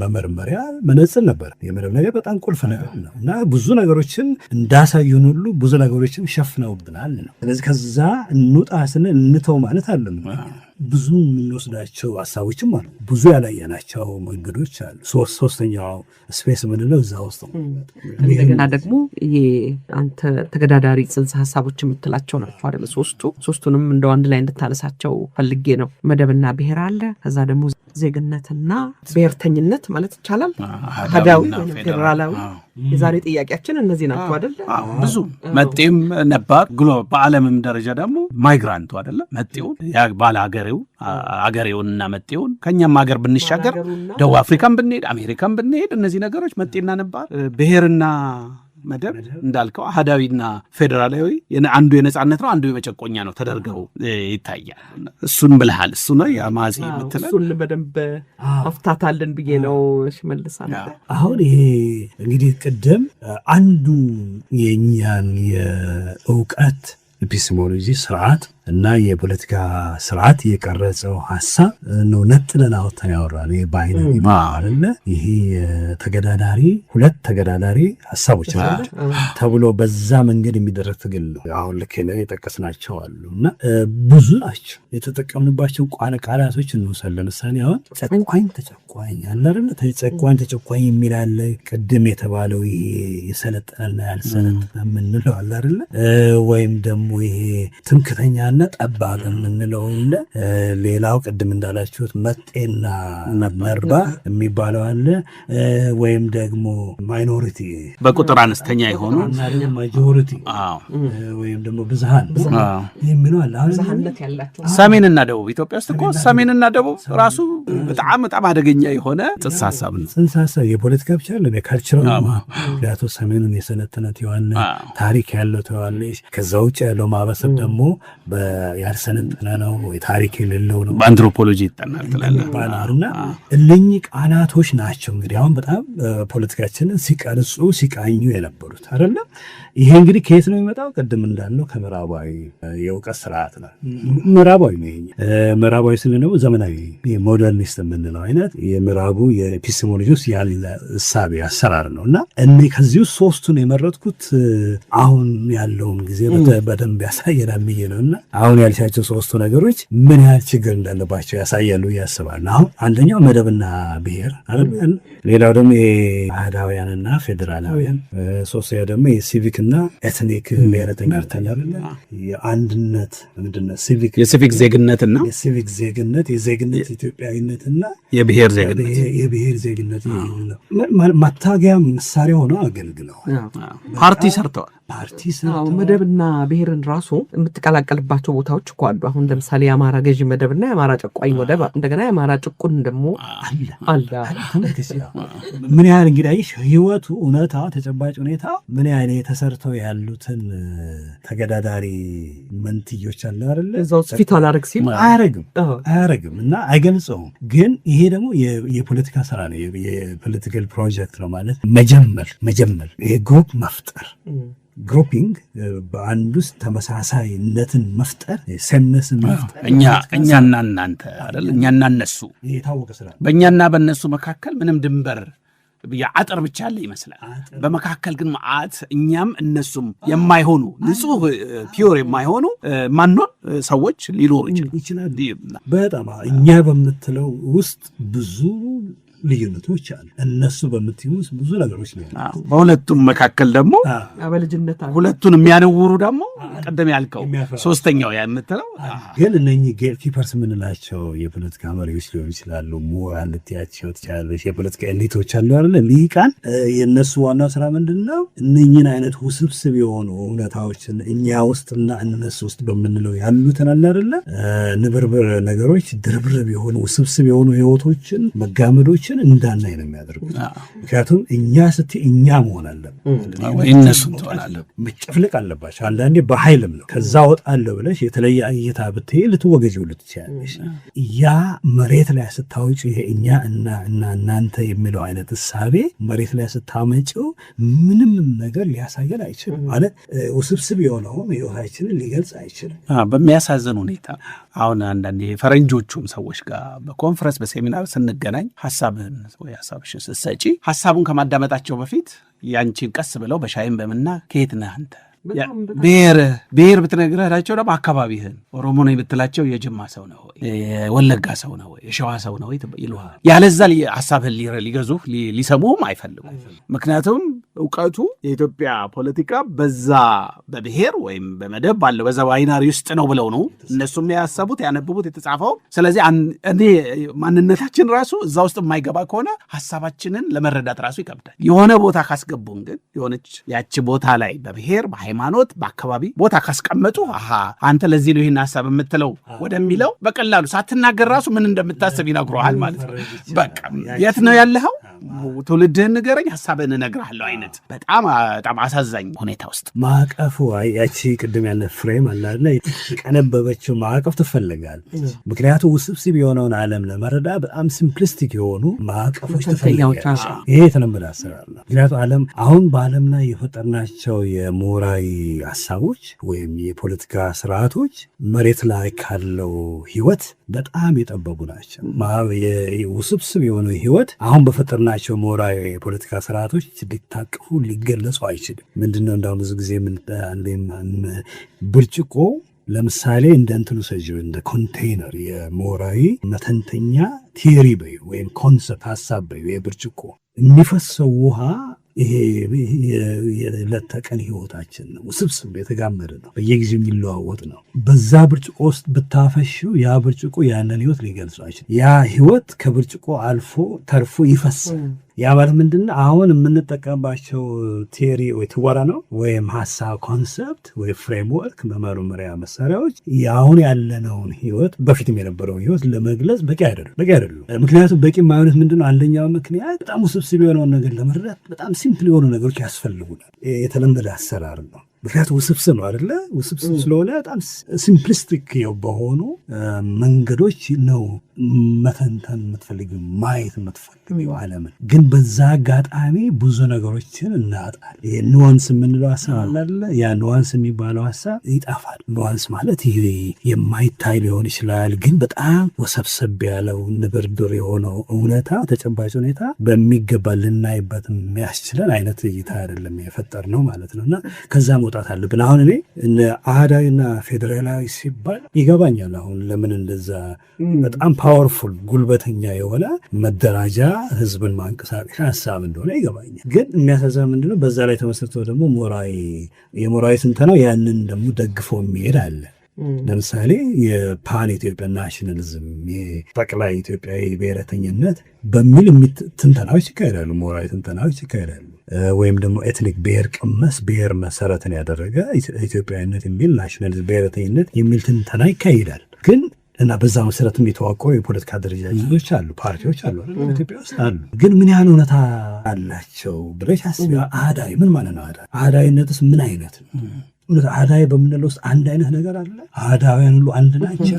መመርመሪያ መነጽር ነበር። የመደብ ነገር በጣም ቁልፍ ነገር ነው እና ብዙ ነገሮችን እንዳሳዩን ሁሉ ብዙ ነገሮችን ሸፍነውብናል ነው። ስለዚህ ከዛ እንውጣ ስንል እንተው ማለት አለም። ብዙ የምንወስዳቸው ሀሳቦችም አሉ፣ ብዙ ያላየናቸው መንገዶች አሉ። ሶስተኛው ስፔስ ምንለው እዛ ውስጥ ነው። እንደገና ደግሞ ይሄ አንተ ተገዳዳሪ ጽንሰ ሀሳቦች የምትላቸው ናቸው አይደል? ሶስቱንም እንደው አንድ ላይ እንድታነሳቸው ፈልጌ ነው። መደብና ብሔር አለ፣ ከዛ ደግሞ ዜግነትና ብሔርተኝነት ማለት ይቻላል፣ አህዳዊ ፌዴራላዊ። የዛሬ ጥያቄያችን እነዚህ ናቸው አይደል? ብዙ መጤም ነባር በዓለምም ደረጃ ደግሞ ማይግራንቱ አይደለ? መጤውን ባለ አገሬውንና መጤውን ከኛም ሀገር ብንሻገር ደቡብ አፍሪካን ብንሄድ አሜሪካን ብንሄድ እነዚህ ነገሮች መጤና ነባር ብሔርና መደብ እንዳልከው አህዳዊና ፌዴራላዊ አንዱ የነጻነት ነው፣ አንዱ የመጨቆኛ ነው ተደርገው ይታያል። እሱን ብልሃል። እሱ ነው የማዚ የምትለው። እሱን በደንብ አፍታታለን ብዬ ነው ሽመልስ። አሁን ይሄ እንግዲህ ቅድም አንዱ የእኛን የእውቀት ኤፒስቴሞሎጂ ስርዓት እና የፖለቲካ ስርዓት የቀረጸው ሀሳብ ነው ነጥለን አውጥተን ያወራል። ይሄ በአይነት ይባላል። ይሄ ሁለት ተገዳዳሪ ሀሳቦች ናቸው ተብሎ በዛ መንገድ የሚደረግ ትግል ነው። አሁን ልክ የጠቀስናቸው አሉ እና ብዙ ናቸው። የተጠቀምንባቸው ቃላቶች እንውሰድ። ለምሳሌ አሁን ጨቋኝ ተጨቋኝ አለ አይደል? ጨቋኝ ተጨቋኝ የሚል አለ። ቅድም የተባለው ይሄ የሰለጠነና ያልሰለጠነ የምንለው አለ አይደል? ወይም ደግሞ ይሄ ትምክተኛ ነጠላና ጠባብ የምንለው ሌላው ቅድም እንዳላችሁት መጤና መርባ የሚባለው አለ። ወይም ደግሞ ማይኖሪቲ በቁጥር አነስተኛ የሆኑ ማጆሪቲ ወይም ደግሞ ብዝሃን የሚለው አለ። ብዝሃነት ያላቸው ሰሜንና ደቡብ ኢትዮጵያ ውስጥ እኮ ሰሜንና ደቡብ ራሱ በጣም በጣም አደገኛ የሆነ ጽንሰ ሀሳብ ነው። ጽንሰ ሀሳብ የፖለቲካ ብቻ አይደለም፣ የካልቸራል ምክንያቱ ሰሜኑን የሰለጠነ ተዋለ ታሪክ ያለው ተዋለ። ከዛ ውጭ ያለው ማህበረሰብ ደግሞ ያልሰለጠነ ነው ወይ ታሪክ የሌለው ነው። በአንትሮፖሎጂ ይጠናል ትላለና እነኚህ ቃላቶች ናቸው እንግዲህ አሁን በጣም ፖለቲካችንን ሲቀርጹ ሲቃኙ የነበሩት አይደለም። ይሄ እንግዲህ ከየት ነው የሚመጣው? ቅድም እንዳልነው ከምዕራባዊ የእውቀት ስርዓት ነው። ምዕራባዊ ነው። ምዕራባዊ ስለ ነው ዘመናዊ ሞደርኒስት የምንለው አይነት የምዕራቡ የኤፒስቴሞሎጂ ውስጥ ያለ እሳቤ አሰራር ነው እና እኔ ከዚህ ውስጥ ሶስቱን የመረጥኩት አሁን ያለውን ጊዜ በደንብ ያሳየናል ብዬ ነው እና አሁን ያልሻቸው ሶስቱ ነገሮች ምን ያህል ችግር እንዳለባቸው ያሳያሉ ያስባል። አሁን አንደኛው መደብና ብሔር አይደል፣ ሌላው ደግሞ የአህዳውያንና ፌዴራላውያን፣ ሶስተኛው ደግሞ የሲቪክ እና ኤትኒክ ብሔረተኛ የአንድነት ምንድነው የሲቪክ ዜግነትና የሲቪክ ዜግነት የዜግነት ኢትዮጵያዊነትና የብሔር ዜግነት ማታገያ መሳሪያ ሆነው አገልግለዋል። ፓርቲ ሰርተዋል። መደብና ብሔርን ራሱ የምትቀላቀልባቸው ቦታዎች እኮ አሉ። አሁን ለምሳሌ የአማራ ገዢ መደብና የአማራ ጨቋኝ መደብ፣ እንደገና የአማራ ጭቁን ደግሞ አለ። ምን ያህል እንግዲህ ህይወቱ እውነታ ተጨባጭ ሁኔታ ምን ያህል ተሰርተው ያሉትን ተገዳዳሪ መንትዮች አለ አይደል? እዛው ፊት አላረግ ሲል አያረግም እና አይገልጸውም። ግን ይሄ ደግሞ የፖለቲካ ስራ ነው፣ የፖለቲካል ፕሮጀክት ነው ማለት መጀመር ይሄ ግሩፕ መፍጠር ግሩፒንግ በአንድ ውስጥ ተመሳሳይነትን መፍጠር ሰነስን መፍጠር እኛና እናንተ አይደል እኛና እነሱ የታወቀ ስራ በእኛና በእነሱ መካከል ምንም ድንበር የአጥር ብቻ አለ ይመስላል። በመካከል ግን ማአት እኛም እነሱም የማይሆኑ ንጹህ ፒዮር የማይሆኑ ማንሆን ሰዎች ሊኖሩ ይችላል። በጣም እኛ በምትለው ውስጥ ብዙ ልዩነቶች አሉ። እነሱ በምትዩስ ብዙ ነገሮች ነው። በሁለቱም መካከል ደግሞ አበልጅነት አለ። ሁለቱን የሚያነውሩ ደግሞ ቀደም ያልከው ሶስተኛው የምትለው ግን እነኚህ ጌት ኪፐርስ የምንላቸው የፖለቲካ መሪዎች ሊሆኑ ይችላሉ። ምሁራን ልትያቸው ትችላለች። የፖለቲካ ኤሊቶች አሉ አይደል? ልሂቃን። የእነሱ ዋናው ስራ ምንድነው? እነኚህን አይነት ውስብስብ የሆኑ እውነታዎችን እኛ ውስጥና እነሱ ውስጥ በምንለው ያሉትን አለ አይደለ? ንብርብር ነገሮች፣ ድርብርብ የሆኑ ውስብስብ የሆኑ ህይወቶችን መጋመዶች እንዳናይ ነው የሚያደርጉት። ምክንያቱም እኛ እኛ መሆን አለብን ወይ እነሱ ትሆናለህ መጨፍለቅ አለባቸው። አንዳንዴ በኃይልም ነው። ከዛ ወጣለሁ ብለሽ የተለየ እይታ ብትይ ልትወገጂው ልትችያለሽ። ያ መሬት ላይ ስታወጪ ይሄ እኛ እና እናንተ የሚለው አይነት እሳቤ መሬት ላይ ስታመጪው ምንም ነገር ሊያሳየን አይችልም። ማለት ውስብስብ የሆነውን ህይወታችንን ሊገልጽ አይችልም። በሚያሳዝን ሁኔታ አሁን አንዳንዴ ፈረንጆቹም ሰዎች ጋር በኮንፈረንስ በሴሚናር ስንገናኝ ሀሳብህን ወይ ሀሳብሽን ስትሰጪ ሀሳቡን ከማዳመጣቸው በፊት ያንቺን ቀስ ብለው በሻይም በምና ከየት ነህ አንተ ብሔር ብትነግራቸው ደግሞ አካባቢህን ኦሮሞ ነው ብትላቸው የጅማ ሰው ነው ወይ የወለጋ ሰው ነው ወይ የሸዋ ሰው ነው ወይ ይሉሃል። ያለዛ ሀሳብህን ሊገዙህ ሊሰሙህም አይፈልጉም። ምክንያቱም እውቀቱ የኢትዮጵያ ፖለቲካ በዛ በብሔር ወይም በመደብ ባለው በዛ ባይናሪ ውስጥ ነው ብለው ነው እነሱም ያሰቡት ያነብቡት የተጻፈው። ስለዚህ እኔ ማንነታችን ራሱ እዛ ውስጥ የማይገባ ከሆነ ሀሳባችንን ለመረዳት ራሱ ይከብዳል። የሆነ ቦታ ካስገቡን ግን የሆነች ያቺ ቦታ ላይ በብሔር በሃይማኖት በአካባቢ ቦታ ካስቀመጡ አንተ ለዚህ ነው ይህን ሀሳብ የምትለው ወደሚለው በቀላሉ ሳትናገር ራሱ ምን እንደምታስብ ይነግረዋል ማለት ነው። በቃ የት ነው ያለኸው ትውልድህን ንገረኝ ሀሳብህን እነግርሃለሁ አይነት በጣም አሳዛኝ ሁኔታ ውስጥ ማዕቀፉ ያቺ ቅድም ያለ ፍሬም አላለ ቀነበበችው ማዕቀፍ ትፈልጋለች። ምክንያቱም ውስብስብ የሆነውን ዓለም ለመረዳ በጣም ሲምፕሊስቲክ የሆኑ ማዕቀፎች ትፈልጋለች። ይሄ የተለመደ አሰራር ነው። ምክንያቱም ዓለም አሁን በዓለም ላይ የፈጠርናቸው የሞራዊ ሀሳቦች ወይም የፖለቲካ ስርዓቶች መሬት ላይ ካለው ህይወት በጣም የጠበቡ ናቸው። ውስብስብ የሆነ ህይወት አሁን በፈጠርናቸው ሞራዊ የፖለቲካ ስርዓቶች ሊታቅፉ ሊገለጹ አይችልም። ምንድነው እንዳውም ብዙ ጊዜ ብርጭቆ ለምሳሌ እንደ እንትኑ ሰጂው እንደ ኮንቴይነር የሞራዊ መተንተኛ ቲዮሪ በይ ወይም ኮንሰፕት ሀሳብ በይ የብርጭቆ የሚፈሰው ውሃ ይሄ የዕለት ተቀን ህይወታችን ነው። ውስብስብ የተጋመደ ነው። በየጊዜው የሚለዋወጥ ነው። በዛ ብርጭቆ ውስጥ ብታፈሽው ያ ብርጭቆ ያንን ህይወት ሊገልጸው አይችልም። ያ ህይወት ከብርጭቆ አልፎ ተርፎ ይፈሳል። ያ ማለት ምንድን ነው? አሁን የምንጠቀምባቸው ቴሪ ወይ ትወራ ነው ወይም ሀሳብ ኮንሰፕት ወይ ፍሬምወርክ መመርመሪያ መሳሪያዎች አሁን ያለነውን ህይወት በፊትም የነበረውን ህይወት ለመግለጽ በቂ አይደሉም። ምክንያቱም በቂ የማይሆኑት ምንድን ነው? አንደኛው ምክንያት በጣም ውስብስብ የሆነውን ነገር ለመረዳት በጣም ሲምፕል የሆኑ ነገሮች ያስፈልጉናል። የተለመደ አሰራር ነው። ምክንያቱም ውስብስብ ነው አይደለ? ውስብስብ ስለሆነ በጣም ሲምፕሊስቲክ በሆኑ መንገዶች ነው መተንተን የምትፈልጊው ማየት የምትፈልጊው ዓለምን። ግን በዛ አጋጣሚ ብዙ ነገሮችን እናጣል። ኑዋንስ የምንለው ሀሳብ አለ። ያ ኑዋንስ የሚባለው ሀሳብ ይጠፋል። ኑዋንስ ማለት ይሄ የማይታይ ሊሆን ይችላል፣ ግን በጣም ወሰብሰብ ያለው ንብርድር የሆነው እውነታ ተጨባጭ ሁኔታ በሚገባ ልናይበት የሚያስችለን አይነት እይታ አይደለም የፈጠር ነው ማለት ነው። እና ከዛ መውጣት አለብን። አሁን እኔ አህዳዊና ፌዴራላዊ ሲባል ይገባኛል። አሁን ለምን እንደዛ በጣም ፓወርፉል ጉልበተኛ የሆነ መደራጃ ህዝብን ማንቀሳቀሻ ሀሳብ እንደሆነ ይገባኛል። ግን የሚያሳዝነው ምንድነው? በዛ ላይ ተመስርቶ ደግሞ የሞራዊ ትንተናው ያንን ደግሞ ደግፎ የሚሄድ አለ። ለምሳሌ የፓን ኢትዮጵያ ናሽናሊዝም የጠቅላይ ኢትዮጵያዊ ብሔረተኝነት በሚል ትንተናዎች ይካሄዳሉ፣ ሞራዊ ትንተናዎች ይካሄዳሉ። ወይም ደግሞ ኤትኒክ ብሔር ቀመስ ብሔር መሰረትን ያደረገ ኢትዮጵያዊነት የሚል ናሽናሊዝም ብሔረተኝነት የሚል ትንተና ይካሄዳል። ግን እና በዛ መሰረትም የተዋቀሩ የፖለቲካ ድርጅቶች አሉ፣ ፓርቲዎች አሉ ኢትዮጵያ ውስጥ አሉ። ግን ምን ያህል እውነታ አላቸው ብለሽ አስቢ። አህዳዊ ምን ማለት ነው? አህዳዊነትስ ምን አይነት ነው? እውነት አህዳዊ በምንለው ውስጥ አንድ አይነት ነገር አለ? አህዳውያን ሁሉ አንድ ናቸው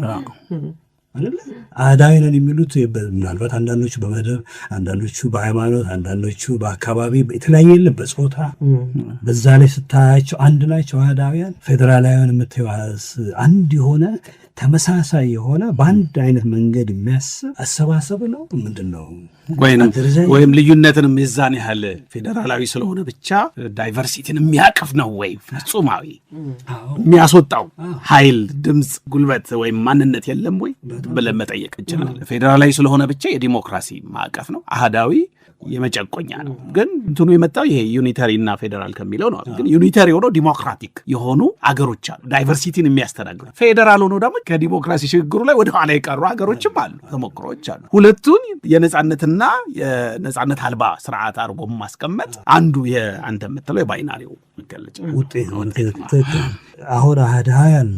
አይደለ? አህዳዊ ነን የሚሉት ምናልባት አንዳንዶቹ በመደብ፣ አንዳንዶቹ በሃይማኖት፣ አንዳንዶቹ በአካባቢ የተለያየ የለም በጾታ። በዛ ላይ ስታያቸው አንድ ናቸው አህዳውያን። ፌዴራላውያን የምታየው አንድ የሆነ ተመሳሳይ የሆነ በአንድ አይነት መንገድ የሚያስብ አሰባሰብ ነው። ምንድን ነው ወይም ልዩነትን የዛን ያህል ፌዴራላዊ ስለሆነ ብቻ ዳይቨርሲቲን የሚያቅፍ ነው ወይ ፍጹማዊ የሚያስወጣው ኃይል፣ ድምፅ፣ ጉልበት ወይም ማንነት የለም ወይ ብለን መጠየቅ እንችላለን። ፌዴራላዊ ስለሆነ ብቻ የዲሞክራሲ ማዕቀፍ ነው። አህዳዊ የመጨቆኛ ነው። ግን እንትኑ የመጣው ይሄ ዩኒተሪ እና ፌዴራል ከሚለው ነው። ግን ዩኒተሪ ሆኖ ዲሞክራቲክ የሆኑ አገሮች አሉ፣ ዳይቨርሲቲን የሚያስተናግዱ። ፌዴራል ሆኖ ደግሞ ከዲሞክራሲ ሽግግሩ ላይ ወደ ኋላ የቀሩ ሀገሮችም አሉ፣ ተሞክሮች አሉ። ሁለቱን የነጻነትና የነጻነት አልባ ስርዓት አድርጎ ማስቀመጥ አንዱ የአንተ የምትለው የባይናሪው መገለጫ ውጤት። አሁን አህዳውያን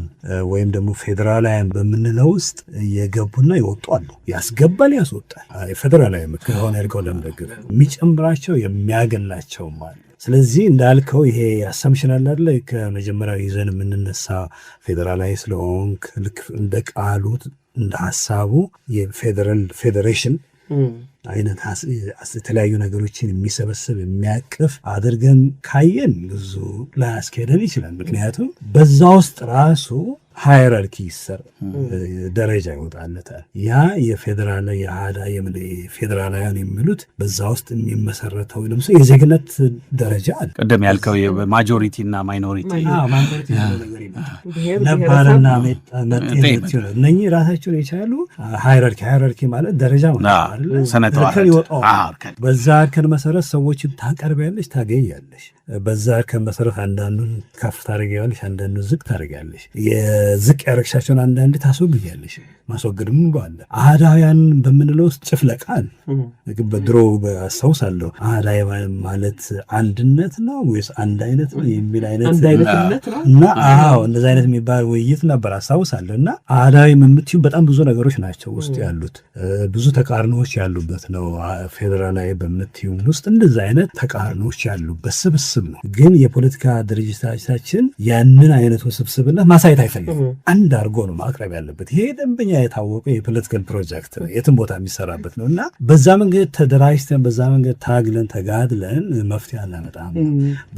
ወይም ደግሞ ፌዴራላውያን በምንለው ውስጥ የገቡና ይወጡ አሉ። ያስገባል፣ ያስወጣል። ፌዴራላዊ ከሆነ ያልከው ለምደግፍ የሚጨምራቸው የሚያገላቸው ማለት። ስለዚህ እንዳልከው ይሄ አሳምሽን አለ አይደለ? ከመጀመሪያው ይዘን የምንነሳ ፌዴራላዊ ስለሆንክ ልክ እንደ ቃሉ እንደ ሀሳቡ ፌዴሬሽን አይነት የተለያዩ ነገሮችን የሚሰበስብ የሚያቅፍ አድርገን ካየን ብዙ ላያስኬደን ይችላል። ምክንያቱም በዛ ውስጥ ራሱ ሃይራርኪ ይሰራል፣ ደረጃ ይወጣለታል። ያ የፌዴራል ፌዴራላውያን የሚሉት በዛ ውስጥ የሚመሰረተው ለምሳሌ የዜግነት ደረጃ አለ። ቀደም ያልከው ማጆሪቲ እና ማይኖሪቲ ነባርና መጤ እነኚህ ራሳቸውን የቻሉ ሃይራርኪ ማለት ደረጃ ማለት በዛ እርከን መሰረት ሰዎችን ታቀርቢያለሽ፣ ታገያለሽ። በዛ እርከን መሰረት አንዳንዱን ከፍ ታደርጊያለሽ፣ አንዳንዱን ዝቅ ታደርጊያለሽ። የዝቅ ያረግሻቸውን አንዳንድ ታስወግያለሽ። ማስወገድም ባለ አህዳውያን በምንለው ውስጥ ጭፍለቃል። በድሮ አስታውሳለሁ አህዳዊ ማለት አንድነት ነው ወይስ አንድ አይነት ነው የሚል አይነት እና እንደዚህ አይነት የሚባል ውይይት ነበር አስታውሳለሁ። እና አህዳዊ የምትዩ በጣም ብዙ ነገሮች ናቸው ውስጥ ያሉት፣ ብዙ ተቃርኖዎች ያሉበት ነው። ፌዴራላዊ በምትዩ ውስጥ እንደዚህ አይነት ተቃርኖዎች ያሉበት ስብስብ ነው። ግን የፖለቲካ ድርጅታችን ያንን አይነት ስብስብነት ማሳየት አይፈልግም። አንድ አድርጎ ነው ማቅረብ ያለበት። ይሄ ደንበኛ የታወቀ የፖለቲካል ፕሮጀክት ነው፣ የትም ቦታ የሚሰራበት ነው። እና በዛ መንገድ ተደራጅተን በዛ መንገድ ታግለን ተጋድለን መፍትሄ አላመጣም።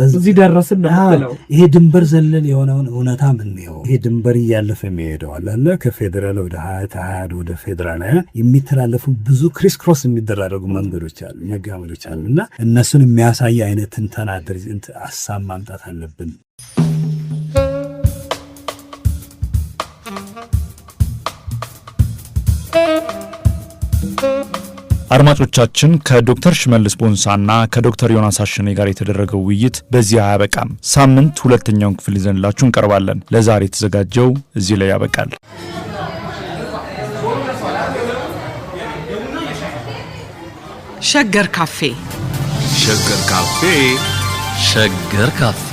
እዚህ ደረስን ነው። ይሄ ድንበር ዘለል የሆነውን እውነታ ምንየው፣ ይሄ ድንበር እያለፈ የሚሄደው አለ ከፌዴራል ወደ ሀያድ ወደ ፌዴራላውያን የሚተላለፉ ብዙ ክሪስ ክሮስ የሚደራረጉ መንገዶች አሉ፣ መጋመዶች አሉ። እና እነሱን የሚያሳይ አይነት ትንተና ሀሳብ ማምጣት አለብን። አድማጮቻችን ከዶክተር ሽመልስ ቦንሳና ከዶክተር ዮናስ አሸኔ ጋር የተደረገው ውይይት በዚህ አያበቃም። ሳምንት ሁለተኛውን ክፍል ይዘንላችሁ እንቀርባለን። ለዛሬ የተዘጋጀው እዚህ ላይ ያበቃል። ሸገር ካፌ ሸገር ካፌ ሸገር ካፌ